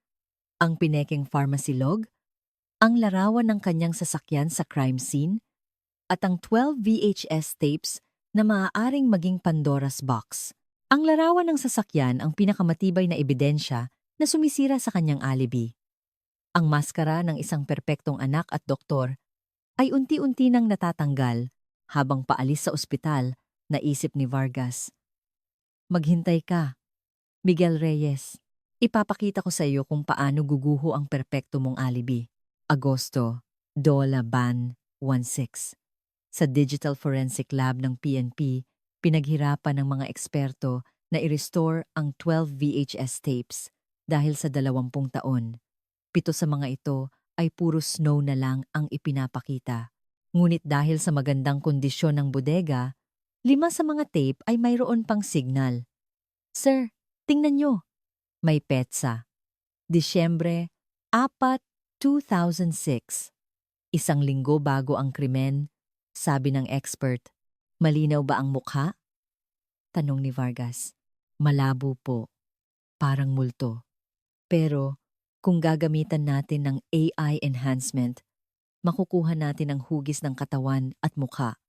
ang pinekeng pharmacy log, ang larawan ng kanyang sasakyan sa crime scene, at ang 12 VHS tapes na maaaring maging Pandora's box. Ang larawan ng sasakyan ang pinakamatibay na ebidensya na sumisira sa kanyang alibi. Ang maskara ng isang perpektong anak at doktor ay unti-unti nang natatanggal habang paalis sa ospital, naisip ni Vargas. Maghintay ka, Miguel Reyes. Ipapakita ko sa iyo kung paano guguho ang perpekto mong alibi. Agosto, Dola Ban 16. Sa Digital Forensic Lab ng PNP, pinaghirapan ng mga eksperto na i-restore ang 12 VHS tapes dahil sa 20 taon. 7 sa mga ito ay puro snow na lang ang ipinapakita. Ngunit dahil sa magandang kondisyon ng bodega, 5 sa mga tape ay mayroon pang signal. Sir, tingnan nyo. May petsa. Disyembre 4, 2006. Isang linggo bago ang krimen, sabi ng expert. Malinaw ba ang mukha? Tanong ni Vargas. Malabo po. Parang multo. Pero kung gagamitan natin ng AI enhancement, makukuha natin ang hugis ng katawan at mukha.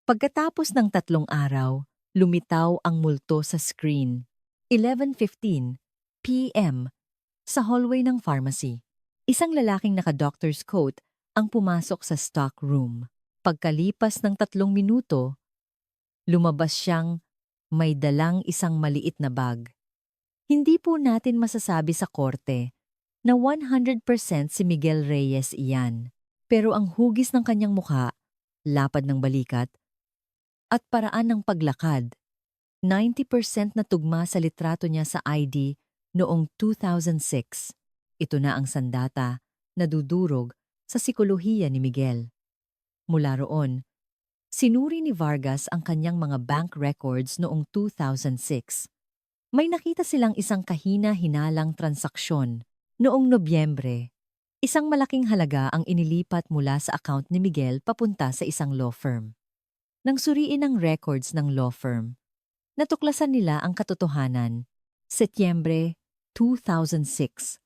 Pagkatapos ng 3 araw, lumitaw ang multo sa screen. 11:15 p.m. sa hallway ng pharmacy. Isang lalaking naka-doctor's coat ang pumasok sa stock room. Pagkalipas ng 3 minuto, lumabas siyang may dalang isang maliit na bag. Hindi po natin masasabi sa korte na 100% si Miguel Reyes iyan. Pero ang hugis ng kanyang mukha, lapad ng balikat, at paraan ng paglakad, 90% na tugma sa litrato niya sa ID noong 2006. Ito na ang sandata na dudurog sa sikolohiya ni Miguel. Mula roon, sinuri ni Vargas ang kanyang mga bank records noong 2006. May nakita silang isang kahina-hinalang transaksyon. Noong Nobyembre, isang malaking halaga ang inilipat mula sa account ni Miguel papunta sa isang law firm. Nang suriin ang records ng law firm, natuklasan nila ang katotohanan. Setyembre 2006.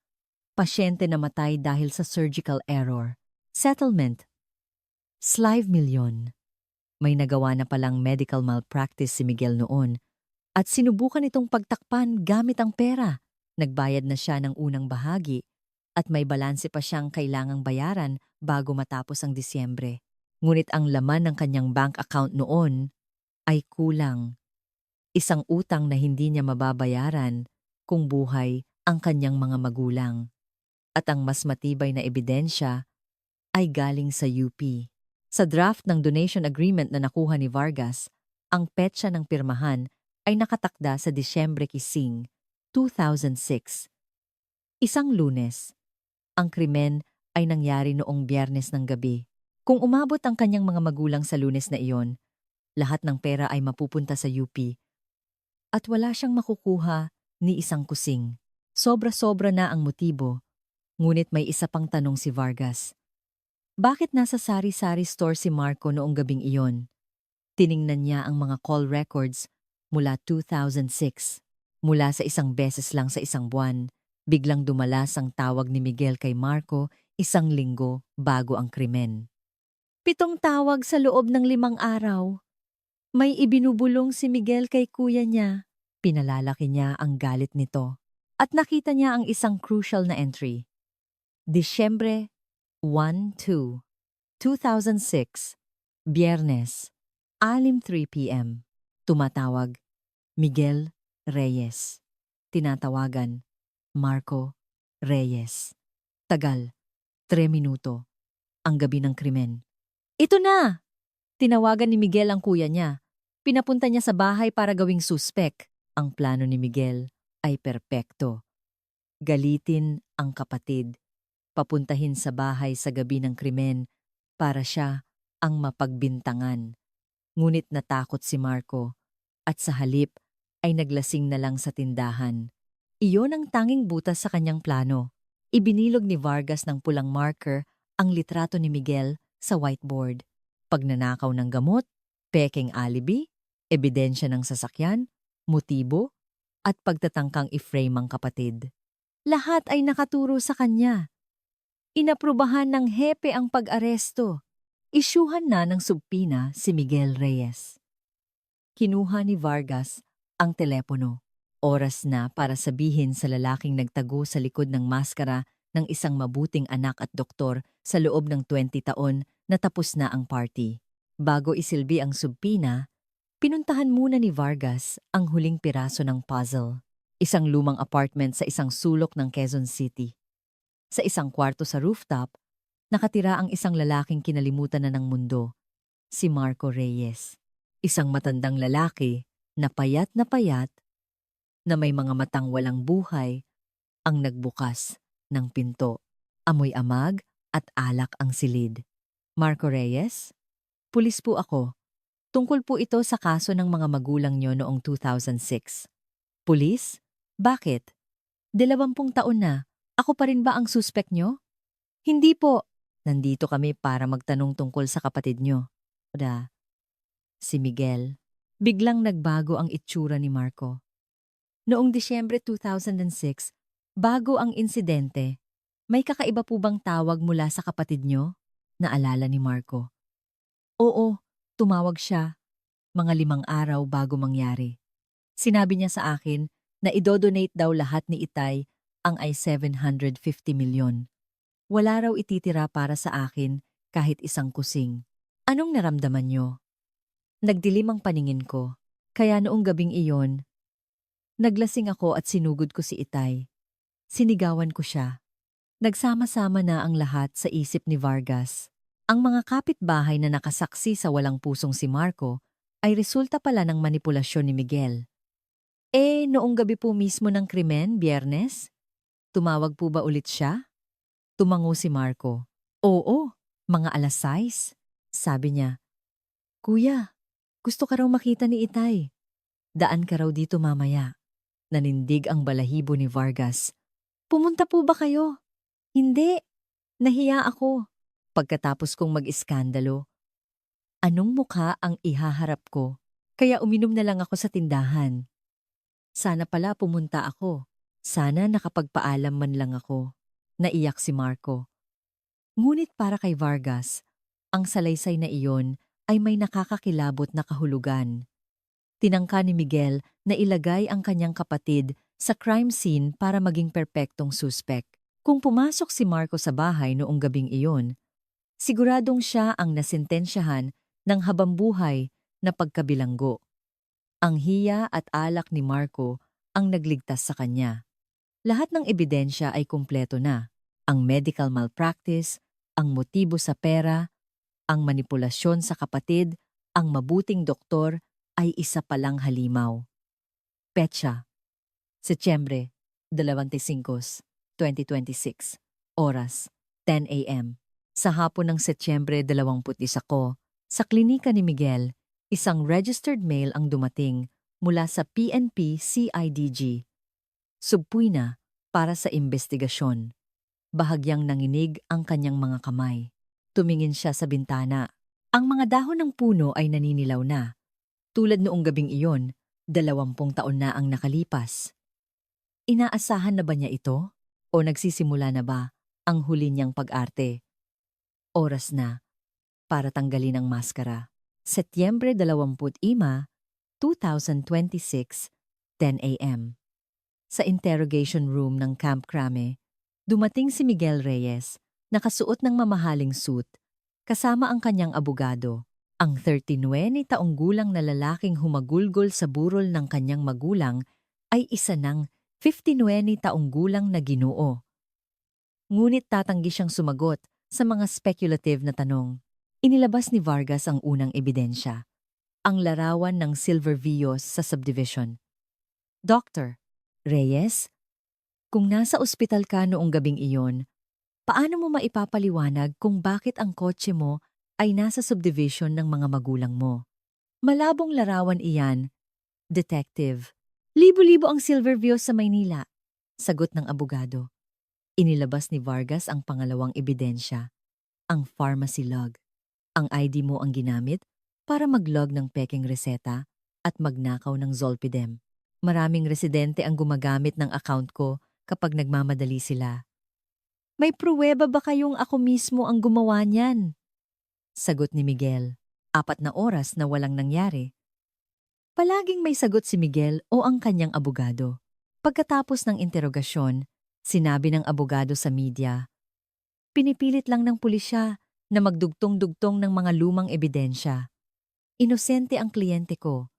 Pasyente namatay dahil sa surgical error. Settlement. 5,000,000. May nagawa na palang medical malpractice si Miguel noon at sinubukan itong pagtakpan gamit ang pera. Nagbayad na siya ng unang bahagi at may balanse pa siyang kailangang bayaran bago matapos ang Disyembre. Ngunit ang laman ng kanyang bank account noon ay kulang. Isang utang na hindi niya mababayaran kung buhay ang kanyang mga magulang. At ang mas matibay na ebidensya ay galing sa UP. Sa draft ng donation agreement na nakuha ni Vargas, ang petsa ng pirmahan ay nakatakda sa Disyembre 15, 2006. Isang Lunes. Ang krimen ay nangyari noong Biyernes ng gabi. Kung umabot ang kanyang mga magulang sa Lunes na iyon, lahat ng pera ay mapupunta sa UP at wala siyang makukuha ni isang kusing. Sobra-sobra na ang motibo, ngunit may isa pang tanong si Vargas. Bakit nasa sari-sari store si Marco noong gabing iyon? Tiningnan niya ang mga call records mula 2006. Mula sa isang beses lang sa isang buwan, biglang dumalas ang tawag ni Miguel kay Marco 1 linggo bago ang krimen. 7 tawag sa loob ng 5 araw. May ibinubulong si Miguel kay kuya niya. Pinalalaki niya ang galit nito. At nakita niya ang isang crucial na entry. Disyembre 1-2, 2006, Biyernes, 6:03 p.m. Tumatawag, Miguel Reyes. Tinatawagan, Marco Reyes. Tagal, 3 minuto. Ang gabi ng krimen. Ito na! Tinawagan ni Miguel ang kuya niya. Pinapunta niya sa bahay para gawing suspek. Ang plano ni Miguel ay perpekto. Galitin ang kapatid. Papuntahin sa bahay sa gabi ng krimen para siya ang mapagbintangan. Ngunit natakot si Marco at sa halip ay naglasing na lang sa tindahan. Iyon ang tanging butas sa kanyang plano. Ibinilog ni Vargas ng pulang marker ang litrato ni Miguel sa whiteboard. Pagnanakaw ng gamot, pekeng alibi, ebidensya ng sasakyan, motibo, at pagtatangkang i-frame ang kapatid. Lahat ay nakaturo sa kanya. Inaprubahan ng hepe ang pag-aresto. Isyuhan na ng subpina si Miguel Reyes. Kinuha ni Vargas ang telepono. Oras na para sabihin sa lalaking nagtago sa likod ng maskara ng isang mabuting anak at doktor sa loob ng 20 taon na tapos na ang party. Bago isilbi ang subpina, pinuntahan muna ni Vargas ang huling piraso ng puzzle. Isang lumang apartment sa isang sulok ng Quezon City. Sa isang kwarto sa rooftop, nakatira ang isang lalaking kinalimutan na ng mundo, si Marco Reyes. Isang matandang lalaki na payat, na may mga matang walang buhay, ang nagbukas ng pinto. Amoy amag at alak ang silid. Marco Reyes? Pulis po ako. Tungkol po ito sa kaso ng mga magulang niyo noong 2006. Pulis? Bakit? 20 taon na. Ako pa rin ba ang suspek niyo? Hindi po. Nandito kami para magtanong tungkol sa kapatid niyo. Si Miguel. Biglang nagbago ang itsura ni Marco. Noong Disyembre 2006, bago ang insidente, may kakaiba po bang tawag mula sa kapatid niyo? Naalala ni Marco. Oo, tumawag siya. Mga 5 araw bago mangyari. Sinabi niya sa akin na idodonate daw lahat ni Itay ang ay 750 milyon. Wala raw ititira para sa akin kahit isang kusing. Anong naramdaman niyo? Nagdilim ang paningin ko. Kaya noong gabing iyon, naglasing ako at sinugod ko si Itay. Sinigawan ko siya. Nagsama-sama na ang lahat sa isip ni Vargas. Ang mga kapitbahay na nakasaksi sa walang pusong si Marco ay resulta pala ng manipulasyon ni Miguel. Noong gabi po mismo ng krimen, Biyernes? Tumawag po ba ulit siya? Tumango si Marco. Oo, mga 6:00. Sabi niya, Kuya, gusto ka raw makita ni Itay. Daan ka raw dito mamaya. Nanindig ang balahibo ni Vargas. Pumunta po ba kayo? Hindi. Nahiya ako. Pagkatapos kong mag-iskandalo. Anong mukha ang ihaharap ko? Kaya uminom na lang ako sa tindahan. Sana pala pumunta ako. Sana nakapagpaalam man lang ako. Naiyak si Marco. Ngunit para kay Vargas, ang salaysay na iyon ay may nakakakilabot na kahulugan. Tinangka ni Miguel na ilagay ang kanyang kapatid sa crime scene para maging perpektong suspek. Kung pumasok si Marco sa bahay noong gabing iyon, siguradong siya ang nasentensyahan ng habambuhay na pagkabilanggo. Ang hiya at alak ni Marco ang nagligtas sa kanya. Lahat ng ebidensya ay kumpleto na. ang medical malpractice, ang motibo sa pera, ang manipulasyon sa kapatid, ang mabuting doktor ay isa palang halimaw. Petsa, Setyembre 25, 2026. Oras, 10 a.m. Sa hapon ng Setyembre 21 ko, sa klinika ni Miguel, isang registered mail ang dumating mula sa PNP CIDG. Subpuy na para sa investigasyon. Bahagyang nanginig ang kanyang mga kamay. Tumingin siya sa bintana. Ang mga dahon ng puno ay naninilaw na. Tulad noong gabing iyon, 20 taon na ang nakalipas. Inaasahan na ba niya ito? O nagsisimula na ba ang huli niyang pag-arte? Oras na para tanggalin ang maskara. Setyembre 25, 2026, 10 a.m. Sa interrogation room ng Camp Crame, dumating si Miguel Reyes, nakasuot ng mamahaling suit, kasama ang kanyang abogado, ang 39 taong gulang na lalaking humagulgol sa burol ng kanyang magulang ay isa ng 59 taong gulang na Ginoo. Ngunit tatanggi siyang sumagot sa mga speculative na tanong. Inilabas ni Vargas ang unang ebidensya, ang larawan ng Silver Vios sa subdivision. Dr. Reyes, kung nasa ospital ka noong gabing iyon, paano mo maipapaliwanag kung bakit ang kotse mo ay nasa subdivision ng mga magulang mo? Malabong larawan iyan, Detective. Libo-libo ang Silver Vios sa Maynila, sagot ng abogado. Inilabas ni Vargas ang pangalawang ebidensya, ang pharmacy log. Ang ID mo ang ginamit para mag-log ng pekeng reseta at magnakaw ng Zolpidem. Maraming residente ang gumagamit ng account ko kapag nagmamadali sila. May pruweba ba kayong ako mismo ang gumawa niyan? Sagot ni Miguel. 4 na oras na walang nangyari. Palaging may sagot si Miguel o ang kanyang abogado. Pagkatapos ng interogasyon, sinabi ng abogado sa media, pinipilit lang ng pulisya na magdugtong-dugtong ng mga lumang ebidensya. Inosente ang kliyente ko.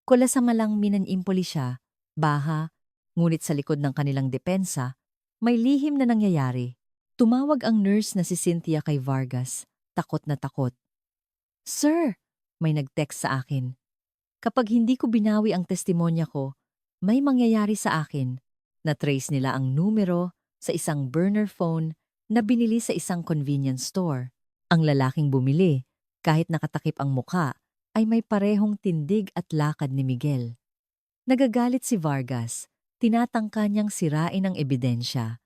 Kulasamalang minanimpoli siya, baha, ngunit sa likod ng kanilang depensa, may lihim na nangyayari. Tumawag ang nurse na si Cynthia kay Vargas, takot na takot. Sir, may nag-text sa akin. Kapag hindi ko binawi ang testimonya ko, may mangyayari sa akin. Na-trace nila ang numero sa isang burner phone na binili sa isang convenience store. Ang lalaking bumili, kahit nakatakip ang muka, ay may parehong tindig at lakad ni Miguel. Nagagalit si Vargas, tinatangka niyang sirain ang ebidensya.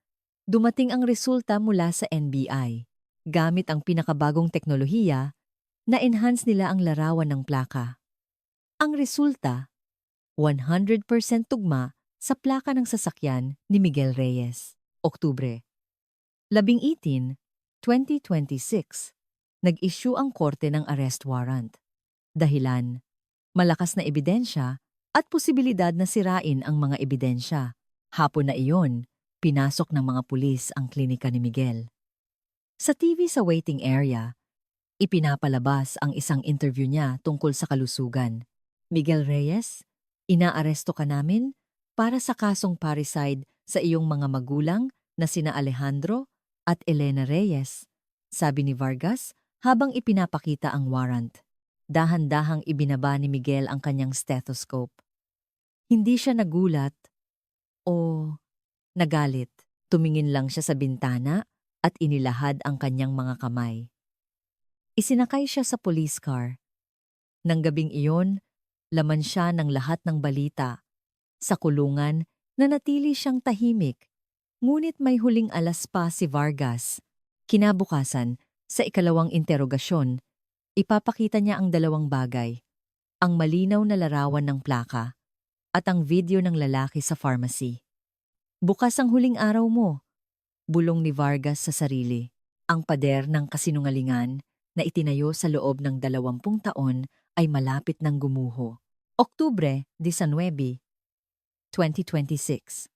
Dumating ang resulta mula sa NBI. Gamit ang pinakabagong teknolohiya, na-enhance nila ang larawan ng plaka. Ang resulta, 100% tugma sa plaka ng sasakyan ni Miguel Reyes. Oktubre 18, 2026, nag-issue ang korte ng arrest warrant. Dahilan, malakas na ebidensya at posibilidad na sirain ang mga ebidensya. Hapon na iyon, pinasok ng mga pulis ang klinika ni Miguel. Sa TV sa waiting area, ipinapalabas ang isang interview niya tungkol sa kalusugan. Miguel Reyes, inaaresto ka namin para sa kasong parricide sa iyong mga magulang na sina Alejandro at Elena Reyes, sabi ni Vargas habang ipinapakita ang warrant. Dahan-dahang ibinaba ni Miguel ang kanyang stethoscope. Hindi siya nagulat o nagalit. Tumingin lang siya sa bintana at inilahad ang kanyang mga kamay. Isinakay siya sa police car. Nang gabing iyon, laman siya ng lahat ng balita. Sa kulungan, nanatili siyang tahimik. Ngunit may huling alas pa si Vargas. Kinabukasan, sa ikalawang interogasyon, ipapakita niya ang dalawang bagay, ang malinaw na larawan ng plaka at ang video ng lalaki sa pharmacy. Bukas ang huling araw mo, bulong ni Vargas sa sarili. Ang pader ng kasinungalingan na itinayo sa loob ng 20 taon ay malapit ng gumuho. Oktubre 19, 2026.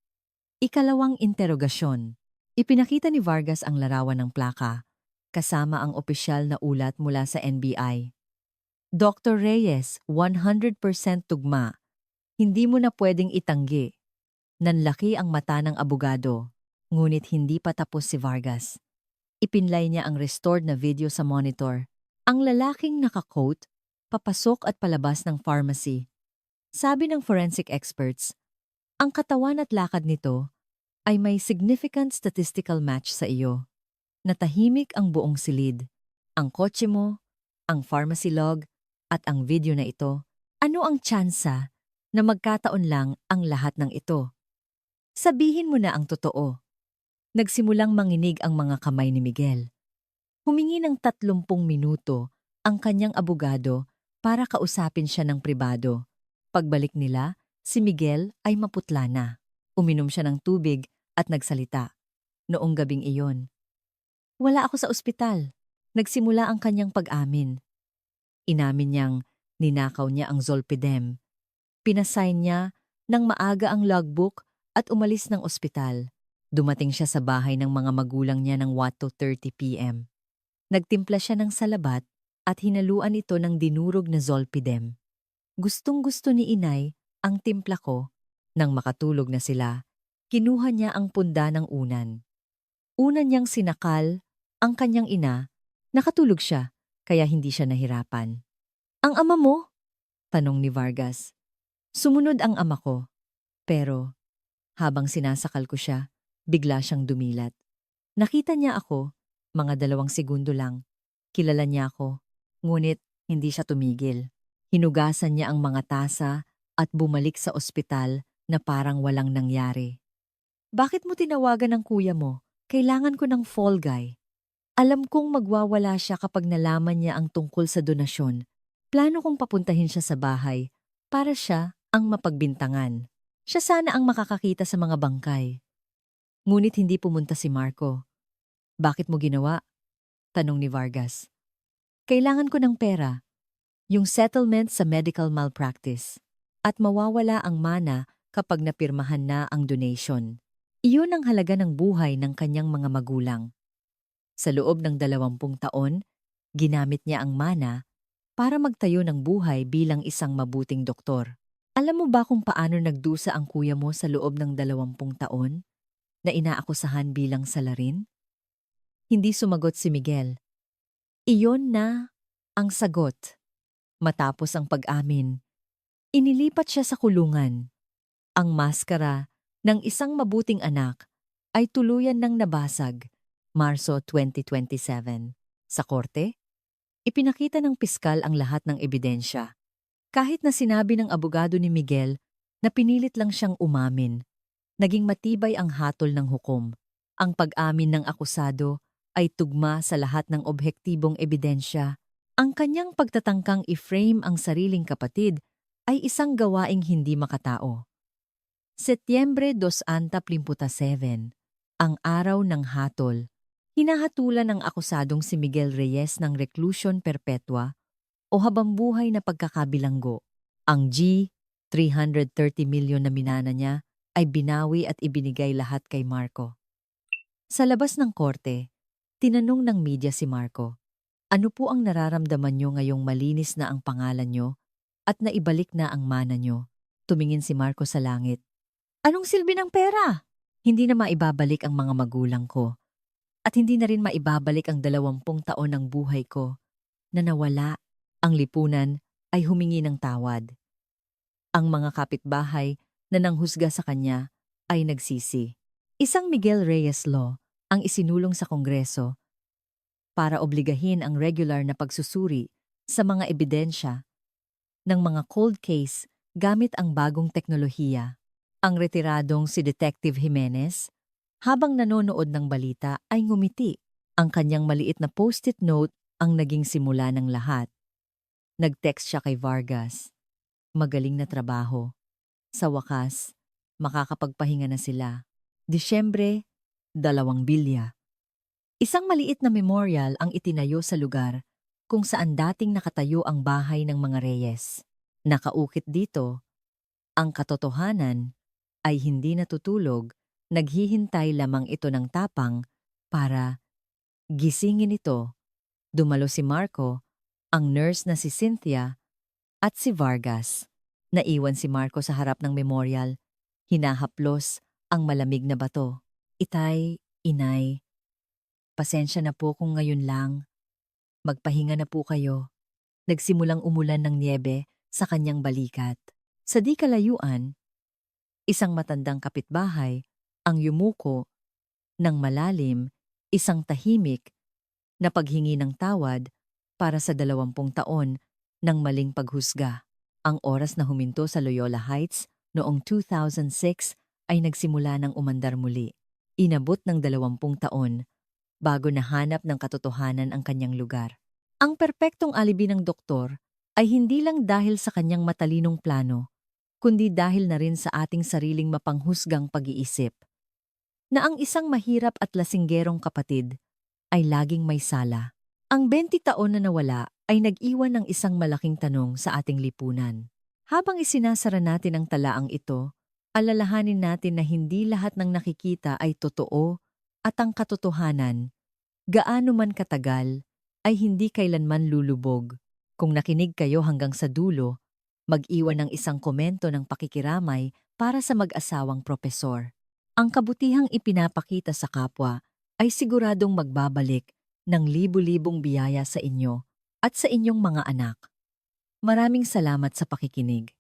Ikalawang interogasyon. Ipinakita ni Vargas ang larawan ng plaka, kasama ang opisyal na ulat mula sa NBI. Dr. Reyes, 100% tugma. Hindi mo na pwedeng itanggi. Nanlaki ang mata ng abogado. Ngunit hindi pa tapos si Vargas. Ipinlay niya ang restored na video sa monitor. Ang lalaking naka-coat, papasok at palabas ng pharmacy. Sabi ng forensic experts, ang katawan at lakad nito ay may significant statistical match sa iyo. Natahimik ang buong silid. Ang kotse mo, ang pharmacy log, at ang video na ito. Ano ang tsansa na magkataon lang ang lahat ng ito? Sabihin mo na ang totoo. Nagsimulang manginig ang mga kamay ni Miguel. Humingi ng 30 minuto ang kanyang abogado para kausapin siya ng pribado. Pagbalik nila, si Miguel ay maputla na. Uminom siya ng tubig at nagsalita. Noong gabing iyon, wala ako sa ospital. Nagsimula ang kanyang pag-amin. Inamin niyang ninakaw niya ang Zolpidem. Pinasign niya ng maaga ang logbook at umalis ng ospital. Dumating siya sa bahay ng mga magulang niya ng 1:30 p.m. Nagtimpla siya ng salabat at hinaluan ito ng dinurog na Zolpidem. Gustong-gusto ni inay ang timpla ko. Nang makatulog na sila, kinuha niya ang punda ng unan. Una niyang sinakal ang kanyang ina. Nakatulog siya, kaya hindi siya nahirapan. Ang ama mo? Tanong ni Vargas. Sumunod ang ama ko. Pero, habang sinasakal ko siya, bigla siyang dumilat. Nakita niya ako, mga 2 segundo lang. Kilala niya ako, ngunit hindi siya tumigil. Hinugasan niya ang mga tasa at bumalik sa ospital na parang walang nangyari. Bakit mo tinawagan ng kuya mo? Kailangan ko ng fall guy. Alam kong magwawala siya kapag nalaman niya ang tungkol sa donasyon. Plano kong papuntahin siya sa bahay para siya ang mapagbintangan. Siya sana ang makakakita sa mga bangkay. Ngunit hindi pumunta si Marco. Bakit mo ginawa? Tanong ni Vargas. Kailangan ko ng pera. Yung settlement sa medical malpractice. At mawawala ang mana kapag napirmahan na ang donation. Iyon ang halaga ng buhay ng kanyang mga magulang. Sa loob ng 20 taon, ginamit niya ang mana para magtayo ng buhay bilang isang mabuting doktor. Alam mo ba kung paano nagdusa ang kuya mo sa loob ng 20 taon? Na inaakusahan bilang salarin? Hindi sumagot si Miguel. Iyon na ang sagot. Matapos ang pag-amin, inilipat siya sa kulungan. Ang maskara ng isang mabuting anak ay tuluyan ng nabasag, Marso 2027. Sa korte, ipinakita ng piskal ang lahat ng ebidensya. Kahit na sinabi ng abogado ni Miguel na pinilit lang siyang umamin, naging matibay ang hatol ng hukom. Ang pag-amin ng akusado ay tugma sa lahat ng objektibong ebidensya. Ang kanyang pagtatangkang i-frame ang sariling kapatid ay isang gawaing hindi makatao. Setyembre 2027, ang araw ng hatol. Hinahatulan ng akusadong si Miguel Reyes ng reclusion perpetua o habambuhay na pagkakabilanggo. Ang $330 million na minana niya ay binawi at ibinigay lahat kay Marco. Sa labas ng korte, tinanong ng media si Marco, ano po ang nararamdaman niyo ngayong malinis na ang pangalan niyo at naibalik na ang mana niyo? Tumingin si Marco sa langit. Anong silbi ng pera? Hindi na maibabalik ang mga magulang ko. At hindi na rin maibabalik ang 20 taon ng buhay ko na nawala. Ang lipunan ay humingi ng tawad. Ang mga kapitbahay na nanghusga sa kanya ay nagsisi. Isang Miguel Reyes Law ang isinulong sa Kongreso para obligahin ang regular na pagsusuri sa mga ebidensya ng mga cold case gamit ang bagong teknolohiya. Ang retiradong si Detective Jimenez, habang nanonood ng balita ay ngumiti. Ang kanyang maliit na post-it note ang naging simula ng lahat. Nag-text siya kay Vargas. Magaling na trabaho. Sa wakas, makakapagpahinga na sila. Disyembre, 2 bilya. Isang maliit na memorial ang itinayo sa lugar kung saan dating nakatayo ang bahay ng mga Reyes. Nakaukit dito, ang katotohanan ay hindi natutulog, naghihintay lamang ito ng tapang para gisingin ito. Dumalo si Marco, ang nurse na si Cynthia, at si Vargas. Naiwan si Marco sa harap ng memorial, hinahaplos ang malamig na bato. Itay, inay, pasensya na po kung ngayon lang. Magpahinga na po kayo. Nagsimulang umulan ng niyebe sa kanyang balikat. Sa di kalayuan, isang matandang kapitbahay ang yumuko ng malalim, isang tahimik na paghingi ng tawad para sa 20 taon ng maling paghusga. Ang oras na huminto sa Loyola Heights noong 2006 ay nagsimula ng umandar muli. Inabot ng 20 taon bago nahanap ng katotohanan ang kanyang lugar. Ang perpektong alibi ng doktor ay hindi lang dahil sa kanyang matalinong plano, kundi dahil na rin sa ating sariling mapanghusgang pag-iisip na ang isang mahirap at lasinggerong kapatid ay laging may sala. Ang 20 taon na nawala ay nag-iwan ng isang malaking tanong sa ating lipunan. Habang isinasara natin ang talaang ito, alalahanin natin na hindi lahat ng nakikita ay totoo at ang katotohanan, gaano man katagal, ay hindi kailanman lulubog. Kung nakinig kayo hanggang sa dulo, mag-iwan ng isang komento ng pakikiramay para sa mag-asawang propesor. Ang kabutihang ipinapakita sa kapwa ay siguradong magbabalik ng libu-libong biyaya sa inyo at sa inyong mga anak. Maraming salamat sa pakikinig.